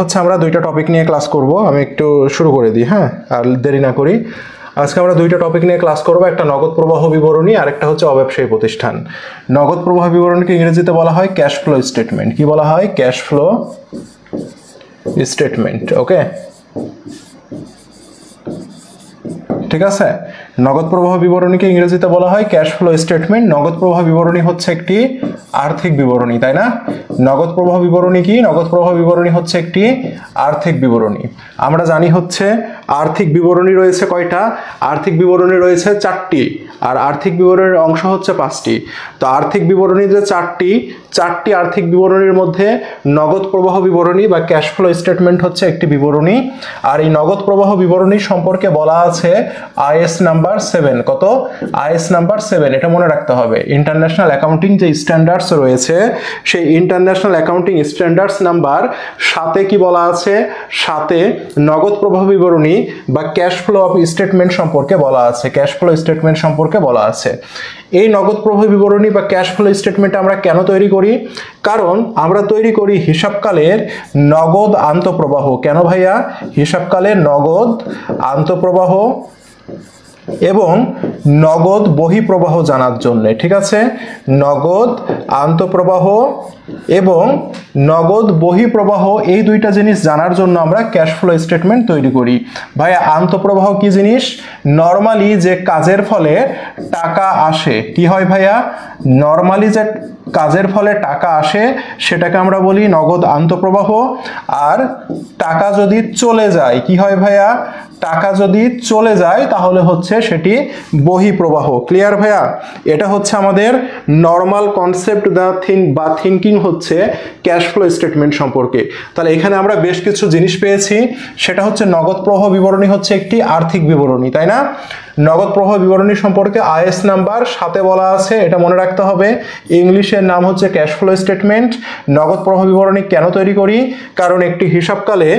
হচ্ছে আমরা দুইটা টপিক নিয়ে ক্লাস করব। আমি একটু শুরু করে দিই, হ্যাঁ, আর দেরি না করি। আজকে আমরা দুইটা টপিক নিয়ে ক্লাস করব, একটা নগদ প্রবাহ বিবরণী আর একটা হচ্ছে অব্যবসায়ী প্রতিষ্ঠান। নগদ প্রবাহ বিবরণীকে ইংরেজিতে বলা হয় ক্যাশ ফ্লো স্টেটমেন্ট। কি বলা হয়? Cash flow statement. ওকে, ঠিক আছে। নগদ প্রবাহ বিবরণীকে ইংরেজিতে বলা হয় ক্যাশ ফ্লো স্টেটমেন্ট। নগদ প্রবাহ বিবরণী হচ্ছে একটি আর্থিক বিবরণী, তাই না? নগদ প্রবাহ বিবরণী কি? নগদ প্রবাহ বিবরণী হচ্ছে একটি আর্থিক বিবরণী। আমরা জানি হচ্ছে আর্থিক বিবরণী রয়েছে কয়টা? আর্থিক বিবরণী রয়েছে 4টি, আর আর্থিক বিবরণীর অংশ হচ্ছে 5টি। তো আর্থিক বিবরণী যে চারটি আর্থিক বিবরণীর মধ্যে নগদ প্রবাহ বিবরণী বা ক্যাশ ফ্লো স্টেটমেন্ট হচ্ছে একটি বিবরণী। আর এই নগদ প্রবাহ বিবরণী সম্পর্কে বলা আছে আইএস নাম্বার 7। কত? Is number 7। এটা মনে রাখতে হবে। ইন্টারন্যাশনাল অ্যাকাউন্টিং যে স্ট্যান্ডার্ডস রয়েছে, সেই ইন্টারন্যাশনাল অ্যাকাউন্টিং স্ট্যান্ডার্ডস নাম্বার 7-এ কি বলা আছে? 7-এ নগদ প্রবাহ বিবরণী বা ক্যাশ ফ্লো অফ স্টেটমেন্ট সম্পর্কে বলা আছে। ক্যাশ ফ্লো স্টেটমেন্ট সম্পর্কে বলা আছে। এই নগদ প্রবাহ বিবরণী বা ক্যাশ ফ্লো স্টেটমেন্ট আমরা কেন তৈরি করি? কারণ আমরা তৈরি করি হিসাবকালের নগদ আন্তঃপ্রবাহ। কেন ভাইয়া? হিসাবকালের নগদ আন্তঃপ্রবাহ এবং নগদ বহিঃপ্রবাহ জানার জন্য। ঠিক আছে, নগদ আন্তঃপ্রবাহ এবং নগদ বহিঃপ্রবাহ এই দুইটা জিনিস জানার জন্য আমরা ক্যাশ ফ্লো স্টেটমেন্ট তৈরি করি। ভাইয়া, আন্তঃপ্রবাহ কি জিনিস? নরমালি যে কাজের ফলে টাকা আসে, কি হয় ভাইয়া? নরমালি যে কাজের ফলে টাকা আসে সেটাকে আমরা বলি নগদ আন্তঃপ্রবাহ। আর টাকা যদি চলে যায়, কি হয় ভাইয়া? টাকা যদি চলে যায় তাহলে হচ্ছে সেটি বহিঃপ্রবাহ। ক্লিয়ার ভাইয়া? এটা হচ্ছে আমাদের নরমাল কনসেপ্ট বা থিঙ্কিং হচ্ছে ক্যাশ ফ্লো স্টেটমেন্ট সম্পর্কে। তাহলে এখানে আমরা বেশ কিছু জিনিস পেয়েছি। সেটা হচ্ছে নগদ প্রবাহ বিবরণী হচ্ছে একটি আর্থিক বিবরণী, তাই না? নগদ প্রবাহ বিবরণী সম্পর্কে আইএস নাম্বার 7-এ বলা আছে, এটা মনে রাখতে হবে। ইংলিশের নাম হচ্ছে ক্যাশ ফ্লো স্টেটমেন্ট। নগদ প্রবাহ বিবরণী কেন তৈরি করি? কারণ একটি হিসাবকালে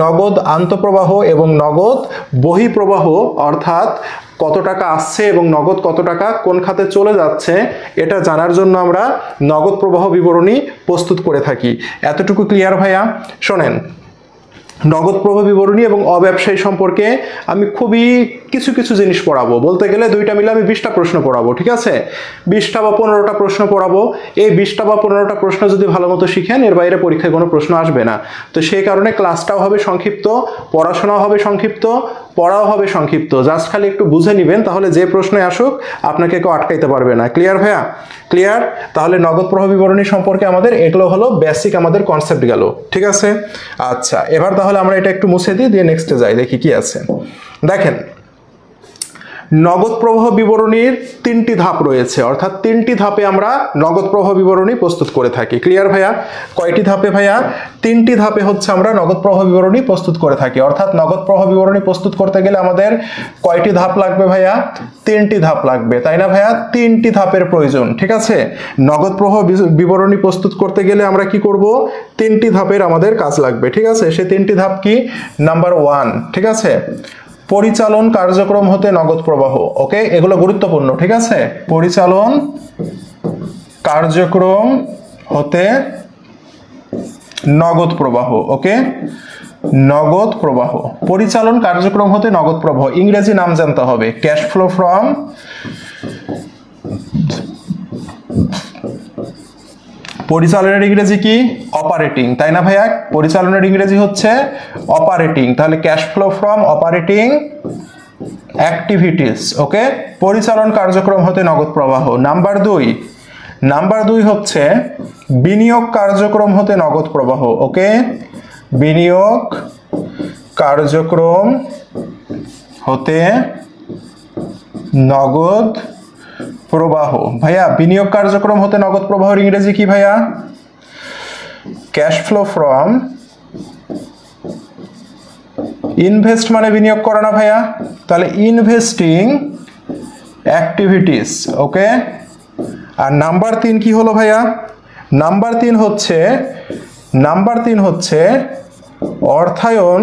নগদ আন্তঃপ্রবাহ এবং নগদ বহিঃপ্রবাহ, অর্থাৎ কত টাকা আসছে এবং নগদ কত টাকা কোন খাতে চলে যাচ্ছে, এটা জানার জন্য আমরা নগদ প্রবাহ বিবরণী প্রস্তুত করে থাকি। এতটুকু ক্লিয়ার ভাইয়া? শোনেন, নগদ প্রবাহ বিবরণী এবং অব্যবসায়ী সম্পর্কে আমি খুবই কিছু জিনিস পড়াবো। বলতে গেলে দুইটা মিলে আমি 20টা প্রশ্ন পড়াবো। ঠিক আছে, 20টা বা 15টা প্রশ্ন পড়াবো। এই 20টা বা 15টা প্রশ্ন যদি ভালো মতো শিখেন, এর বাইরে পরীক্ষায় কোনো প্রশ্ন আসবে না। তো সেই কারণে ক্লাসটাও হবে সংক্ষিপ্ত, পড়াশোনাও হবে সংক্ষিপ্ত, পড়াও হবে সংক্ষিপ্ত। জাস্ট খালি একটু বুঝে নেবেন, তাহলে যে প্রশ্নে আসুক আপনাকে কেউ আটকাইতে পারবে না। ক্লিয়ার ভাইয়া? ক্লিয়ার? তাহলে নগদ প্রবাহ বিবরণী সম্পর্কে আমাদের এগুলো হলো বেসিক আমাদের কনসেপ্ট গেল। ঠিক আছে, আচ্ছা, এবার তাহলে আমরা এটা একটু মুছে দিই, দিয়ে নেক্সটে যাই, দেখি কি আছে। দেখেন, নগদ প্রবাহ বিবরণীর 3টি ধাপ রয়েছে, অর্থাৎ 3টি ধাপে আমরা নগদ প্রবাহ বিবরণী প্রস্তুত করে থাকি। ক্লিয়ার ভাইয়া? কয়টি ধাপে ভাইয়া? 3টি ধাপে হচ্ছে আমরা নগদ প্রবাহ বিবরণী প্রস্তুত করে থাকি। অর্থাৎ নগদ প্রবাহ বিবরণী প্রস্তুত করতে গেলে আমাদের কয়টি ধাপ লাগবে ভাইয়া? 3টি ধাপ লাগবে, তাই না ভাইয়া? 3টি ধাপের প্রয়োজন। ঠিক আছে, নগদ প্রবাহ বিবরণী প্রস্তুত করতে গেলে আমরা কি করব? 3টি ধাপের আমাদের কাজ লাগবে। ঠিক আছে, সেই 3টি ধাপ কি? নাম্বার 1, ঠিক আছে, পরিচালন কার্যক্রম হতে নগদ প্রবাহ। ওকে, এগুলো গুরুত্বপূর্ণ। ঠিক আছে, পরিচালন কার্যক্রম হতে নগদ প্রবাহ। ওকে, নগদ প্রবাহ, পরিচালন কার্যক্রম হতে নগদ প্রবাহ। ইংরেজি নাম জানতে হবে, ক্যাশ ফ্লো ফ্রম পরিচালনের ইংরেজি কি? অপারেটিং, তাই না ভাইয়া? পরিচালনের ইংরেজি হচ্ছে অপারেটিং। তাহলে cash flow from operating activities. Okay, পরিচালন কার্যক্রম হতে নগদ প্রবাহ। নাম্বার 2 হচ্ছে বিনিয়োগ কার্যক্রম হতে নগদ প্রবাহ। ওকে, বিনিয়োগ কার্যক্রম হতে নগদ প্রবাহ। ভাইয়া, বিনিয়োগ কার্যক্রম হতে নগদ প্রবাহের ইংরেজি কি ভাইয়া? ক্যাশ ফ্লো ফ্রম ইনভেস্ট, মানে বিনিয়োগ করা না ভাইয়া? তাহলে ইনভেস্টিং অ্যাক্টিভিটিস। ওকে, আর নাম্বার 3 কি হলো ভাইয়া? নাম্বার 3 হচ্ছে অর্থায়ন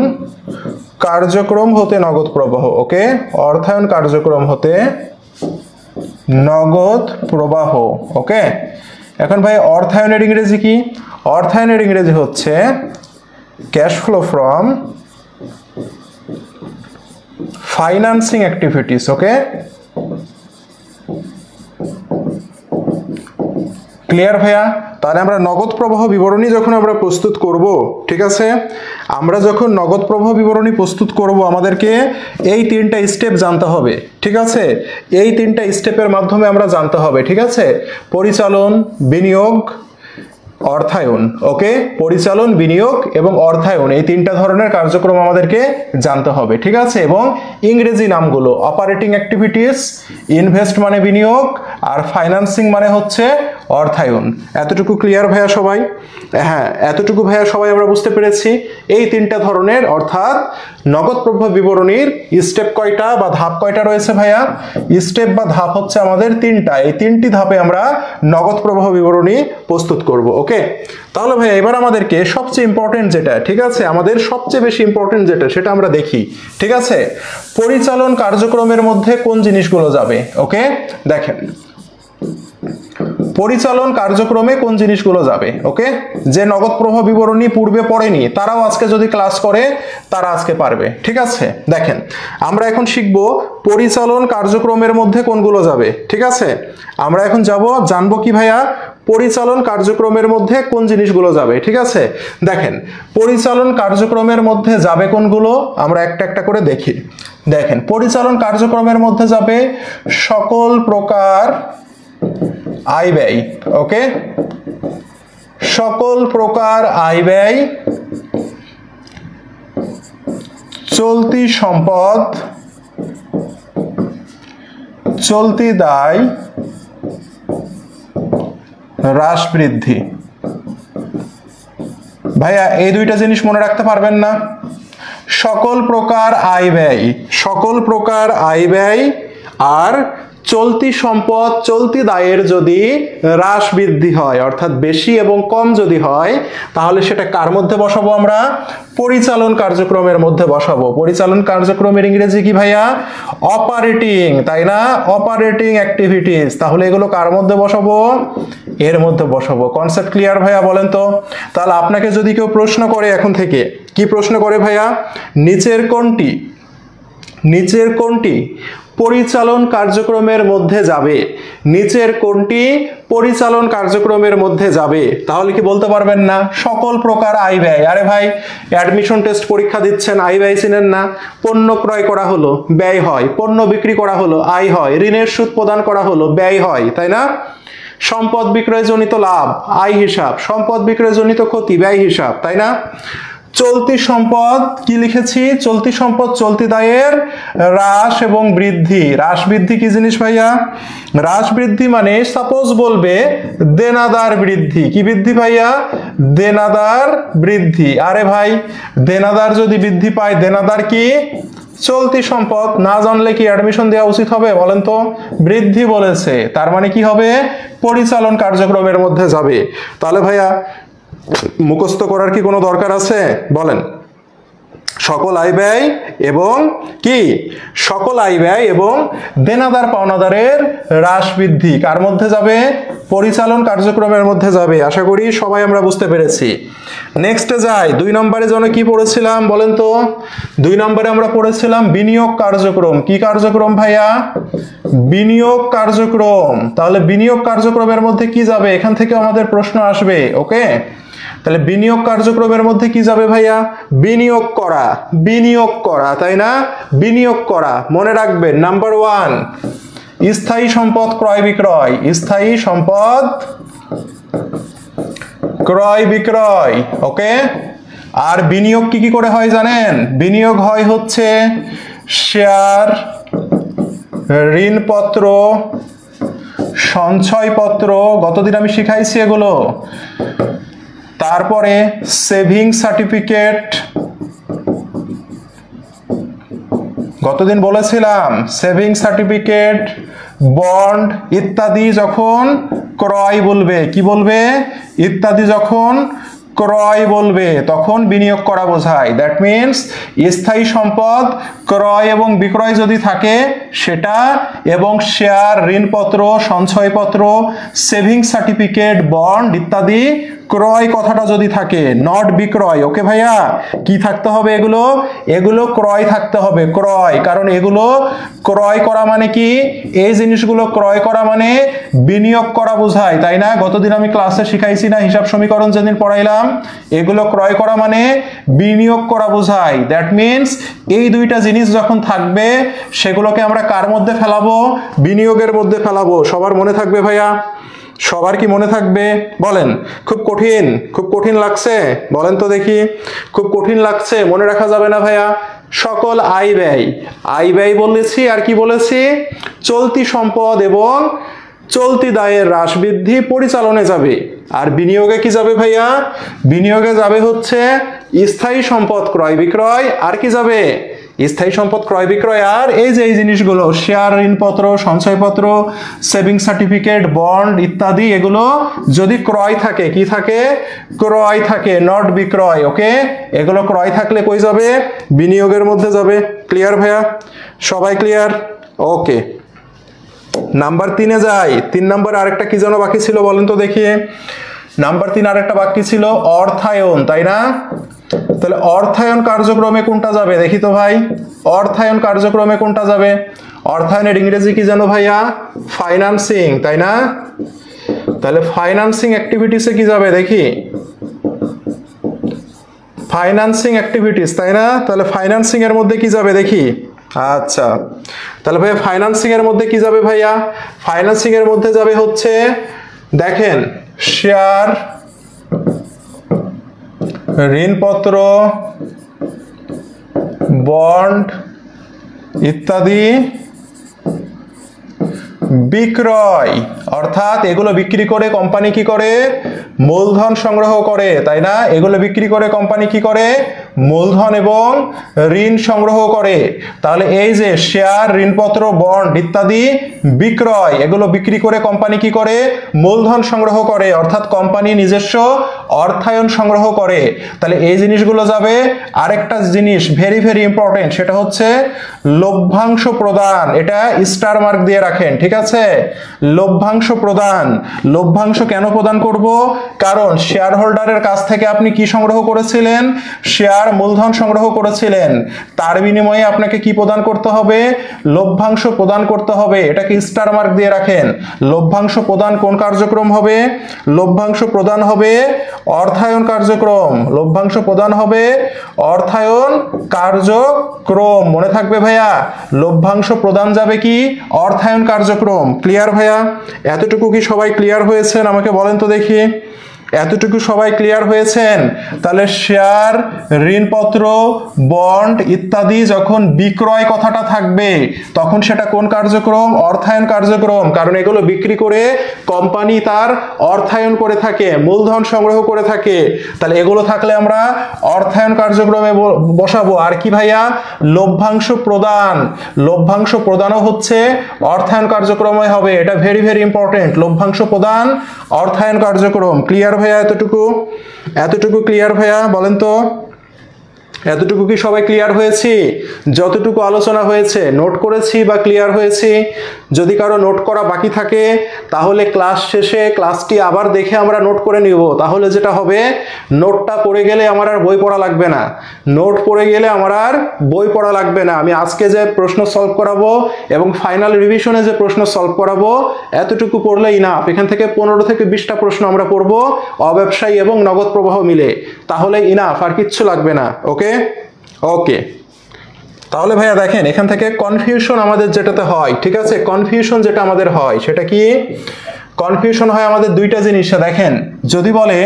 কার্যক্রম হতে নগদ প্রবাহ। ওকে, অর্থায়ন কার্যক্রম হতে নগদ প্রবাহ। ওকে, এখন ভাই অর্থায়নের ইংরেজি কি? অর্থায়নের ইংরেজি হচ্ছে cash flow from financing activities. Okay, clear ভাইয়া? তাহলে আমরা নগদ প্রবাহ বিবরণী যখন আমরা প্রস্তুত করব, ঠিক আছে, আমরা যখন নগদ প্রবাহ বিবরণী প্রস্তুত করব আমাদেরকে এই তিনটা স্টেপ জানতে হবে, ঠিক আছে, এই তিনটা স্টেপের মাধ্যমে আমরা জানতে হবে, ঠিক আছে, পরিচালন, বিনিয়োগ, অর্থায়ন। ওকে, পরিচালন, বিনিয়োগ এবং অর্থায়ন, এই তিনটা ধরনের কার্যক্রম আমাদেরকে জানতে হবে, ঠিক আছে, এবং ইংরেজি নামগুলো অপারেটিং অ্যাক্টিভিটিস, ইনভেস্ট মানে বিনিয়োগ, আর ফাইন্যান্সিং মানে হচ্ছে অর্থায়ন। এতটুকু ক্লিয়ার ভাইয়া সবাই? হ্যাঁ, এতটুকু ভাইয়া সবাই আমরা বুঝতে পেরেছি। এই তিনটা ধরনের, অর্থাৎ নগদ প্রবাহ বিবরণীর স্টেপ কয়টা বা ধাপ কয়টা রয়েছে ভাইয়া? স্টেপ বা ধাপ হচ্ছে আমাদের তিনটা। এই তিনটি ধাপে আমরা নগদ প্রবাহ বিবরণী প্রস্তুত করব। ওকে, তাহলে ভাইয়া এবার আমাদেরকে সবচেয়ে ইম্পর্টেন্ট যেটা, ঠিক আছে, আমাদের সবচেয়ে বেশি ইম্পর্টেন্ট যেটা, সেটা আমরা দেখি, ঠিক আছে, পরিচালন কার্যক্রমের মধ্যে কোন জিনিসগুলো যাবে। ওকে, দেখেন পরিচালন কার্যক্রমে কোন জিনিসগুলো যাবে। ওকে, যে নগদ প্রবাহ বিবরণী পূর্বে পড়েনি তারাও আজকে যদি ক্লাস করে তারা আজকে পারবে, ঠিক আছে। দেখেন আমরা এখন শিখব পরিচালন কার্যক্রমের মধ্যে কোনগুলো যাবে, ঠিক আছে। আমরা এখন জানবো কি ভাইয়া? পরিচালন কার্যক্রমের মধ্যে কোন জিনিসগুলো যাবে, ঠিক আছে। দেখেন পরিচালন কার্যক্রমের মধ্যে যাবে কোনগুলো, আমরা একটা একটা করে দেখি। দেখেন পরিচালন কার্যক্রমের মধ্যে যাবে সকল প্রকার আয় ব্যয়। ওকে, সকল প্রকার আয় ব্যয়, চলতি সম্পদ, চলতি দায়, হ্রাস বৃদ্ধি। ভাইয়া এই দুইটা জিনিস মনে রাখতে পারবেন না? সকল প্রকার আয় ব্যয়, সকল প্রকার আয় ব্যয় আর চলতি সম্পদ, চলতি দায়ের যদি হ্রাস বৃদ্ধি হয়, অর্থাৎ বেশি এবং কম যদি হয়, তাহলে সেটা কার মধ্যে বসাবো? আমরা পরিচালন কার্যক্রমের মধ্যে বসাবো। পরিচালন কার্যক্রমের ইংরেজি কি ভাইয়া? অপারেটিং, তাই না? Operating activities. তাহলে এগুলো কার মধ্যে বসাবো? এর মধ্যে বসাবো। কনসেপ্ট ক্লিয়ার ভাইয়া? বলেন তো। তাহলে আপনাকে যদি কেউ প্রশ্ন করে এখন থেকে, কি প্রশ্ন করে ভাইয়া? নিচের কোনটি পরিচালন কার্যক্রমের মধ্যে যাবে? নিচের কোনটি পরিচালন কার্যক্রমের মধ্যে যাবে? তাহলে কি বলতে পারবেন না? সকল প্রকার আয় ব্যয়। আরে ভাই অ্যাডমিশন টেস্ট পরীক্ষা দিচ্ছেন, আয় ব্যয় চিনেন না? পণ্য ক্রয় করা হলো, ব্যয় হয়। পণ্য বিক্রি করা হলো, আয় হয়। ঋণের সুদ প্রদান করা হলো, ব্যয় হয়, তাই না? সম্পদ বিক্রয়জনিত লাভ, আয় হিসাব। সম্পদ বিক্রয়জনিত ক্ষতি, ব্যয় হিসাব, তাই না? চলতি সম্পদ কি লিখেছি? চলতি সম্পদ চলতি দায়ের হ্রাস এবং বৃদ্ধি। হ্রাস বৃদ্ধি কি জিনিস ভাইয়া? হ্রাস বৃদ্ধি মানে সাপোজ বলবে দেনাদার বৃদ্ধি। কি বৃদ্ধি ভাইয়া? দেনাদার বৃদ্ধি। আরে ভাই দেনাদার যদি বৃদ্ধি পায়, দেনাদার কি? চলতি সম্পদ। না জানলে কি অ্যাডমিশন দেওয়া উচিত হবে? বলেন তো। বৃদ্ধি বলেছে, তার মানে কি হবে? পরিচালন কার্যক্রমের মধ্যে যাবে। তাহলে ভাইয়া মুখস্থ করার কি কোনো দরকার আছে? বলেন। সকল আয় ব্যয় এবং কি? সকল আয় ব্যয় এবং দেনাদার পাওনাদারের হ্রাস বৃদ্ধি কার মধ্যে যাবে? পরিচালন কার্যক্রমের মধ্যে যাবে। আশা করি সবাই আমরা বুঝতে পেরেছি। নেক্সটে যাই। 2 নম্বরে যেন কি পড়েছিলাম বলেন তো? 2 নম্বরে আমরা পড়েছিলাম বিনিয়োগ কার্যক্রম। কি কার্যক্রম ভাইয়া? বিনিয়োগ কার্যক্রম। তাহলে বিনিয়োগ কার্যক্রমের মধ্যে কি যাবে? এখান থেকে আমাদের প্রশ্ন আসবে। ওকে, তাহলে বিনিয়োগ কার্যক্রমের মধ্যে কি যাবে ভাইয়া? বিনিয়োগ করা, বিনিয়োগ করা, তাই না? বিনিয়োগ করা। মনে রাখবেন নাম্বার 1 স্থায়ী সম্পদ ক্রয় বিক্রয়। স্থায়ী সম্পদ ক্রয় বিক্রয়। ওকে, আর বিনিয়োগ কি কি করে হয় জানেন? বিনিয়োগ হয় হচ্ছে শেয়ার, ঋণপত্র, সঞ্চয়পত্র, গতদিন আমি শিখাইছি এগুলো। তারপরে সেভিং সার্টিফিকেট, গতদিন বলেছিলাম সেভিং সার্টিফিকেট, বন্ড ইত্যাদি যখন ক্রয় বলবে, কি বলবে? ইত্যাদি যখন ক্রয় বলবে তখন বিনিয়োগ করা বোঝায়। দ্যাট মিনস স্থায়ী সম্পদ ক্রয় এবং বিক্রয় যদি থাকে সেটা, এবং শেয়ার, ঋণপত্র, সঞ্চয়পত্র, সেভিং সার্টিফিকেট, বন্ড ইত্যাদি ক্রয় কথাটা যদি থাকে, নট বিক্রয়। ওকে ভাইয়া, কি থাকতে হবে? এগুলো এগুলো ক্রয় থাকতে হবে, ক্রয়। কারণ এগুলো ক্রয় করা মানে কি, এই জিনিসগুলো ক্রয় করা মানে বিনিয়োগ করা বোঝায়, তাই না? গতদিন আমি ক্লাসে শিখাইছি না, হিসাব সমীকরণ যেদিন পড়াইলাম, এগুলো ক্রয় করা মানে বিনিয়োগ করা বোঝায়। দ্যাট মিনস এই দুইটা জিনিস যখন থাকবে সেগুলোকে আমরা কার মধ্যে ফেলাবো? বিনিয়োগের মধ্যে ফেলাবো। সবার মনে থাকবে ভাইয়া? সবার কি মনে থাকবে বলেন? খুব কঠিন লাগছে? বলেন তো দেখি, খুব কঠিন লাগছে? মনে রাখা যাবে না ভাইয়া? সকল আয় ব্যয় বলেছি, আর কি বলেছি? চলতি সম্পদ এবং চলতি দায়ের হ্রাস বৃদ্ধি পরিচালনে যাবে। আর বিনিয়োগে কি যাবে ভাইয়া? বিনিয়োগে যাবে হচ্ছে স্থায়ী সম্পদ ক্রয় বিক্রয়, আর কি যাবে? স্থায়ী সম্পদ ক্রয় বিক্রয়। আর এই যে এই জিনিসগুলো, শেয়ার, ঋণপত্র, সঞ্চয়পত্র, সেভিং সার্টিফিকেট, বন্ড ইত্যাদি, এগুলো যদি ক্রয় থাকে, কি থাকে? ক্রয় থাকে, নট বিক্রয়। ওকে, এগুলো ক্রয় থাকলে কই যাবে? বিনিয়োগের মধ্যে যাবে। ক্লিয়ার ভাইয়া? সবাই ক্লিয়ার? ওকে, নাম্বার 3-এ যাই। 3 নাম্বার আরেকটা কি যেন বাকি ছিল বলেন তো দেখি? নাম্বার 3 আরেকটা বাকি ছিল অর্থায়ন, তাই না? তাহলে অর্থায়ন কার্যক্রমে কোনটা যাবে দেখি তো ভাই? অর্থায়ন কার্যক্রমে কোনটা যাবে? অর্থায়নের ইংরেজি কি জানো ভাইয়া? ফাইন্যান্সিং, তাই না? তাহলে ফাইন্যান্সিং অ্যাক্টিভিটিসে কি যাবে দেখি? ফাইন্যান্সিং অ্যাক্টিভিটিস, তাই না? তাহলে ফাইন্যান্সিং এর মধ্যে কি যাবে দেখি? আচ্ছা, তাহলে ভাইয়া ফাইন্যান্সিং এর মধ্যে কি যাবে ভাইয়া? ফাইন্যান্সিং এর মধ্যে যাবে হচ্ছে, দেখেন, শেয়ার, ঋণপত্র, বন্ড ইত্যাদি বিক্রয়। অর্থাৎ এগুলো বিক্রি করে কোম্পানি কি করে? মূলধন সংগ্রহ করে, তাই না? এগুলো বিক্রি করে কোম্পানি কি করে? মূলধন এবং ঋণ সংগ্রহ করে। তাহলে এই যে শেয়ার, ঋণপত্র, বন্ড ইত্যাদি বিক্রয়, এগুলো বিক্রি করে কোম্পানি কি করে? মূলধন সংগ্রহ করে, অর্থাৎ কোম্পানি নিজস্ব অর্থায়ন সংগ্রহ করে। তাহলে এই জিনিসগুলো যাবে। আরেকটা জিনিস ভেরি ভেরি ইম্পর্টেন্ট, সেটা হচ্ছে লভ্যাংশ প্রদান। এটা স্টার মার্ক দিয়ে রাখেন, ঠিক আছে? লভ্যাংশ প্রদান। লভ্যাংশ কেন প্রদান করব? কারণ শেয়ার হোল্ডারের কাছ থেকে আপনি কি সংগ্রহ করেছিলেন? শেয়ার, মূলধন সংগ্রহ করেছিলেন। তার বিনিময়ে আপনাকে কি প্রদান করতে হবে? লভ্যাংশ প্রদান করতে হবে। এটাকে স্টার মার্ক দিয়ে রাখেন। লভ্যাংশ প্রদান কোন কার্যক্রম হবে? লভ্যাংশ প্রদান হবে অর্থায়ন কার্যক্রম। লভ্যাংশ প্রদান হবে অর্থায়ন কার্যক্রম। মনে থাকবে ভাইয়া? লভ্যাংশ প্রদান যাবে কি? অর্থায়ন কার্যক্রম। ক্লিয়ার ভাইয়া? এতটুকু কি সবাই ক্লিয়ার হয়েছেন? আমাকে বলেন তো দেখি, এতটুকু সবাই ক্লিয়ার হয়েছেন? তাহলে শেয়ার, ঋণপত্র, বন্ড ইত্যাদি যখন বিক্রয় কথাটা থাকবে তখন সেটা কোন কার্যক্রম? অর্থায়ন কার্যক্রম। কারণ এগুলো বিক্রি করে কোম্পানি তার অর্থায়ন করে থাকে, মূলধন সংগ্রহ করে থাকে। তাহলে এগুলো থাকলে আমরা অর্থায়ন কার্যক্রমে বসাবো। আর কি ভাইয়া? লভ্যাংশ প্রদান। লভ্যাংশ প্রদানও হচ্ছে অর্থায়ন কার্যক্রমে হবে। এটা ভেরি ভেরি ইম্পর্টেন্ট। লভ্যাংশ প্রদান অর্থায়ন কার্যক্রম। ক্লিয়ার ভাইয়া? এতটুকু ক্লিয়ার ভাইয়া? বলেন তো, এতটুকু কি সবাই ক্লিয়ার হয়েছি? যতটুকু আলোচনা হয়েছে নোট করেছি বা ক্লিয়ার হয়েছি? যদি কারো নোট করা বাকি থাকে তাহলে ক্লাস শেষে ক্লাসটি আবার দেখে আমরা নোট করে নিব। তাহলে যেটা হবে, নোটটা পড়ে গেলে আমার আর বই পড়া লাগবে না। নোট পড়ে গেলে আমার আর বই পড়া লাগবে না। আমি আজকে যে প্রশ্ন সলভ করাবো এবং ফাইনাল রিভিশনে যে প্রশ্ন সলভ করাবো, এতটুকু পড়লেই না। এখান থেকে 15 থেকে 20টা প্রশ্ন আমরা পড়বো অব্যবসায়ী এবং নগদ প্রবাহ মিলে। তাহলে ইনাফ, আর কিচ্ছু লাগবে না। ওকে ওকে, তাহলে ভাইয়া দেখেন, এখান থেকে কনফিউশন আমাদের যেটাতে হয়, ঠিক আছে? কনফিউশন যেটা আমাদের হয় সেটা কি? কনফিউশন হয় আমাদের দুইটা জিনিসে। দেখেন, যদি বলে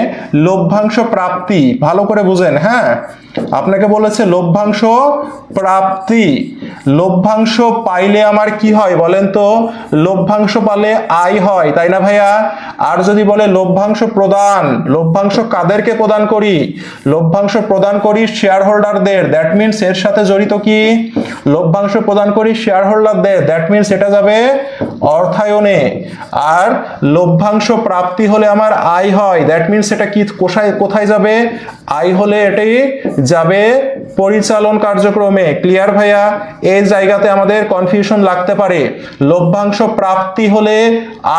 লভ্যাংশ প্রাপ্তি, ভালো করে বুঝেন, হ্যাঁ? আপনাকে বলেছে লভ্যাংশ প্রাপ্তি। লভ্যাংশ পাইলে আমার কি হয় বলেন তো? লভ্যাংশ পালে আয় হয়, তাই না ভাইয়া? আর যদি বলে লভ্যাংশ প্রদান, লভ্যাংশ কাদেরকে প্রদান করি? লভ্যাংশ প্রদান করি শেয়ার হোল্ডারদের। দ্যাট মিনস এর সাথে জড়িত কি? লভ্যাংশ প্রদান করি শেয়ার হোল্ডারদের। দ্যাট মিনস এটা যাবে অর্থায়নে। আর লভ্যাংশ প্রাপ্তি হলে আমার আয় হয়। দ্যাট মিনস এটা কি কোথায় যাবে? আয় হলে এটাই যাবে পরিচালন কার্যক্রমে। ক্লিয়ার ভাইয়া? এই জায়গাতে আমাদের কনফিউশন লাগতে পারে। লভ্যাংশ প্রাপ্তি হলে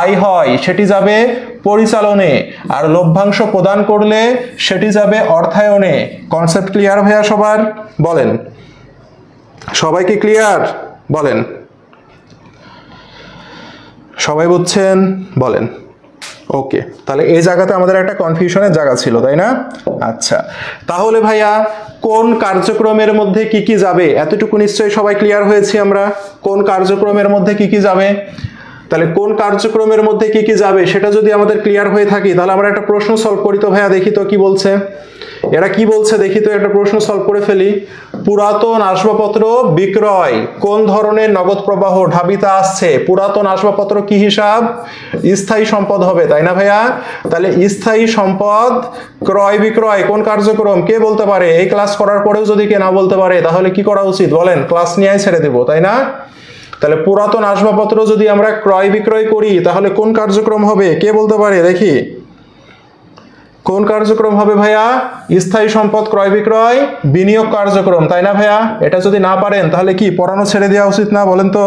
আয় হয়, সেটি যাবে পরিচালনে, আর লভ্যাংশ প্রদান করলে সেটি যাবে অর্থায়নে। কনসেপ্ট ক্লিয়ার ভাইয়া সবার? বলেন, সবাই কি ক্লিয়ার? বলেন, সবাই বুঝছেন? বলেন। ওকে, তাহলে এই জায়গাতে আমাদের একটা কনফিউশনের জায়গা ছিল, তাই না? আচ্ছা, তাহলে ভাইয়া কোন কার্যক্রমের মধ্যে কি কি যাবে এতটুকু নিশ্চয়ই সবাই ক্লিয়ার হয়েছি আমরা। কোন কার্যক্রমের মধ্যে কি কি যাবে, তাহলে কোন কার্যক্রমের মধ্যে কি কি যাবে সেটা যদি আমাদের ক্লিয়ার হয়ে থাকি, তাহলে আমরা একটা প্রশ্ন সলভ করি তো ভাইয়া। দেখি তো কি বলছে এরা, কি বলছে দেখি তো, একটা প্রশ্ন সলভ করে ফেলি। পুরাতন আসবাবপত্র বিক্রয় কোন ধরনের নগদ প্রবাহ ঢাবিতে আসছে? পুরাতন আসবাবপত্র কি হিসাব? স্থায়ী সম্পদ হবে, তাই না ভাইয়া? তাহলে স্থায়ী সম্পদ ক্রয় বিক্রয় কোন কার্যক্রম? কে বলতে পারে? এই ক্লাস করার পরেও যদি কে না বলতে পারে তাহলে কি করা উচিত বলেন? ক্লাস নিয়ে ছেড়ে দেব, তাই না? তাহলে পুরাতন আসবাবপত্র যদি আমরা ক্রয় বিক্রয় করি তাহলে কোন কার্যক্রম হবে? কে বলতে পারে দেখি? কোন কার্যক্রম হবে ভাইয়া? স্থায়ী সম্পদ ক্রয় বিক্রয় বিনিয়োগ কার্যক্রম, তাই না ভাইয়া? এটা যদি না পারেন তাহলে কি পড়ানো ছেড়ে দেওয়া উচিত না? বলেন তো,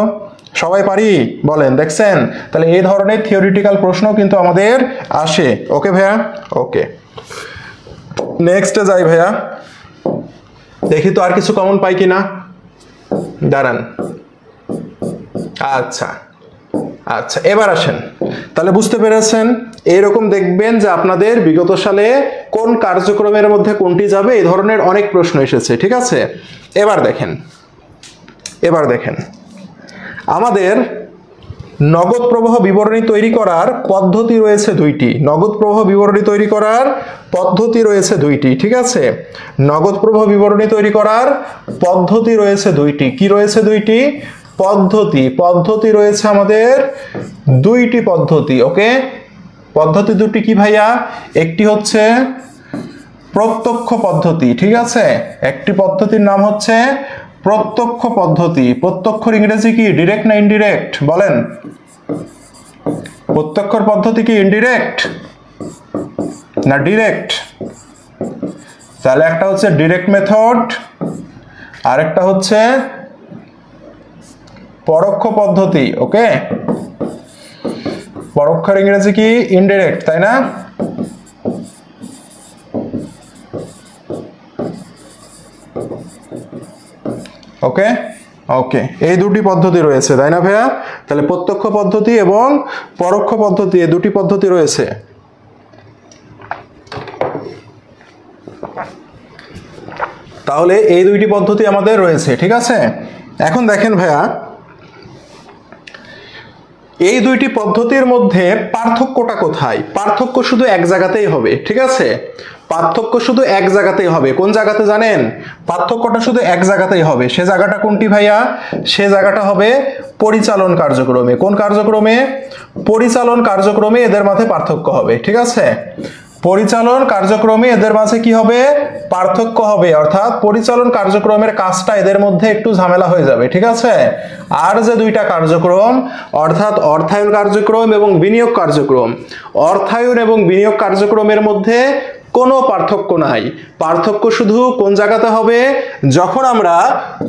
সবাই পারি? বলেন, দেখছেন? তাহলে এই ধরনের থিওরিটিক্যাল প্রশ্ন কিন্তু আমাদের আসে। ওকে ভাইয়া, ওকে, নেক্সটে যাই ভাইয়া। দেখি তো আর কিছু কমন পাই কিনা, দাঁড়ান। আচ্ছা আচ্ছা, এবার আসেন। তাহলে বুঝতে পেরেছেন, এরকম দেখবেন যে আপনাদের বিগত সালে কোন কার্যক্রমের মধ্যে কোনটি যাবে এই ধরনের অনেক প্রশ্ন এসেছে, ঠিক আছে? এবার দেখেন, এবার দেখেন, আমাদের নগদ প্রবাহ বিবরণী তৈরি করার পদ্ধতি রয়েছে দুইটি। নগদ প্রবাহ বিবরণী তৈরি করার পদ্ধতি রয়েছে দুইটি, ঠিক আছে? নগদ প্রবাহ বিবরণী তৈরি করার পদ্ধতি রয়েছে দুইটি। কি রয়েছে? দুইটি পদ্ধতি। পদ্ধতি রয়েছে আমাদের দুইটি পদ্ধতি। ওকে, পদ্ধতি দুটি কি ভাইয়া? একটি হচ্ছে প্রত্যক্ষ পদ্ধতি, ঠিক আছে? একটি পদ্ধতির নাম হচ্ছে প্রত্যক্ষ পদ্ধতি। প্রত্যক্ষর ইংরেজি কি? ডিরেক্ট না ইনডিরেক্ট? বলেন, প্রত্যক্ষর পদ্ধতি কি ইনডিরেক্ট না ডিরেক্ট? তাহলে একটা হচ্ছে ডিরেক্ট মেথড, আর একটা হচ্ছে পরোক্ষ পদ্ধতি। ওকে, পরোক্ষের ইংরেজি কি? ইনডিরেক্ট, তাই না? ওকে ওকে, এই দুটি পদ্ধতি রয়েছে, তাই না ভাইয়া? তাহলে প্রত্যক্ষ পদ্ধতি এবং পরোক্ষ পদ্ধতি, এই দুটি পদ্ধতি রয়েছে। তাহলে এই দুইটি পদ্ধতি আমাদের রয়েছে, ঠিক আছে? এখন দেখেন ভাইয়া, এই দুইটি পদ্ধতির মধ্যে পার্থক্যটা কোথায়? পার্থক্য শুধু এক জায়গাতেই হবে, ঠিক আছে? পার্থক্য শুধু এক জায়গাতেই হবে। কোন জায়গাতে জানেন? পার্থক্যটা শুধু এক জায়গাতেই হবে। সে জায়গাটা কোনটি ভাইয়া? সে জায়গাটা হবে পরিচালন কার্যক্রমে। কোন কার্যক্রমে? পরিচালন কার্যক্রমে এদের মাঝে পার্থক্য হবে, ঠিক আছে? পরিচালন কার্যক্রমে এদের মাঝে কি হবে? পার্থক্য হবে, অর্থাৎ পরিচালন কার্যক্রমের কাজটা এদের মধ্যে একটু ঝামেলা হয়ে যাবে, ঠিক আছে? আর যে দুইটা কার্যক্রম, অর্থাৎ অর্থায়ন কার্যক্রম এবং বিনিয়োগ কার্যক্রম, অর্থায়ন এবং বিনিয়োগ কার্যক্রমের মধ্যে কোনো পার্থক্য নাই। পার্থক্য শুধু কোন জায়গাতে হবে? যখন আমরা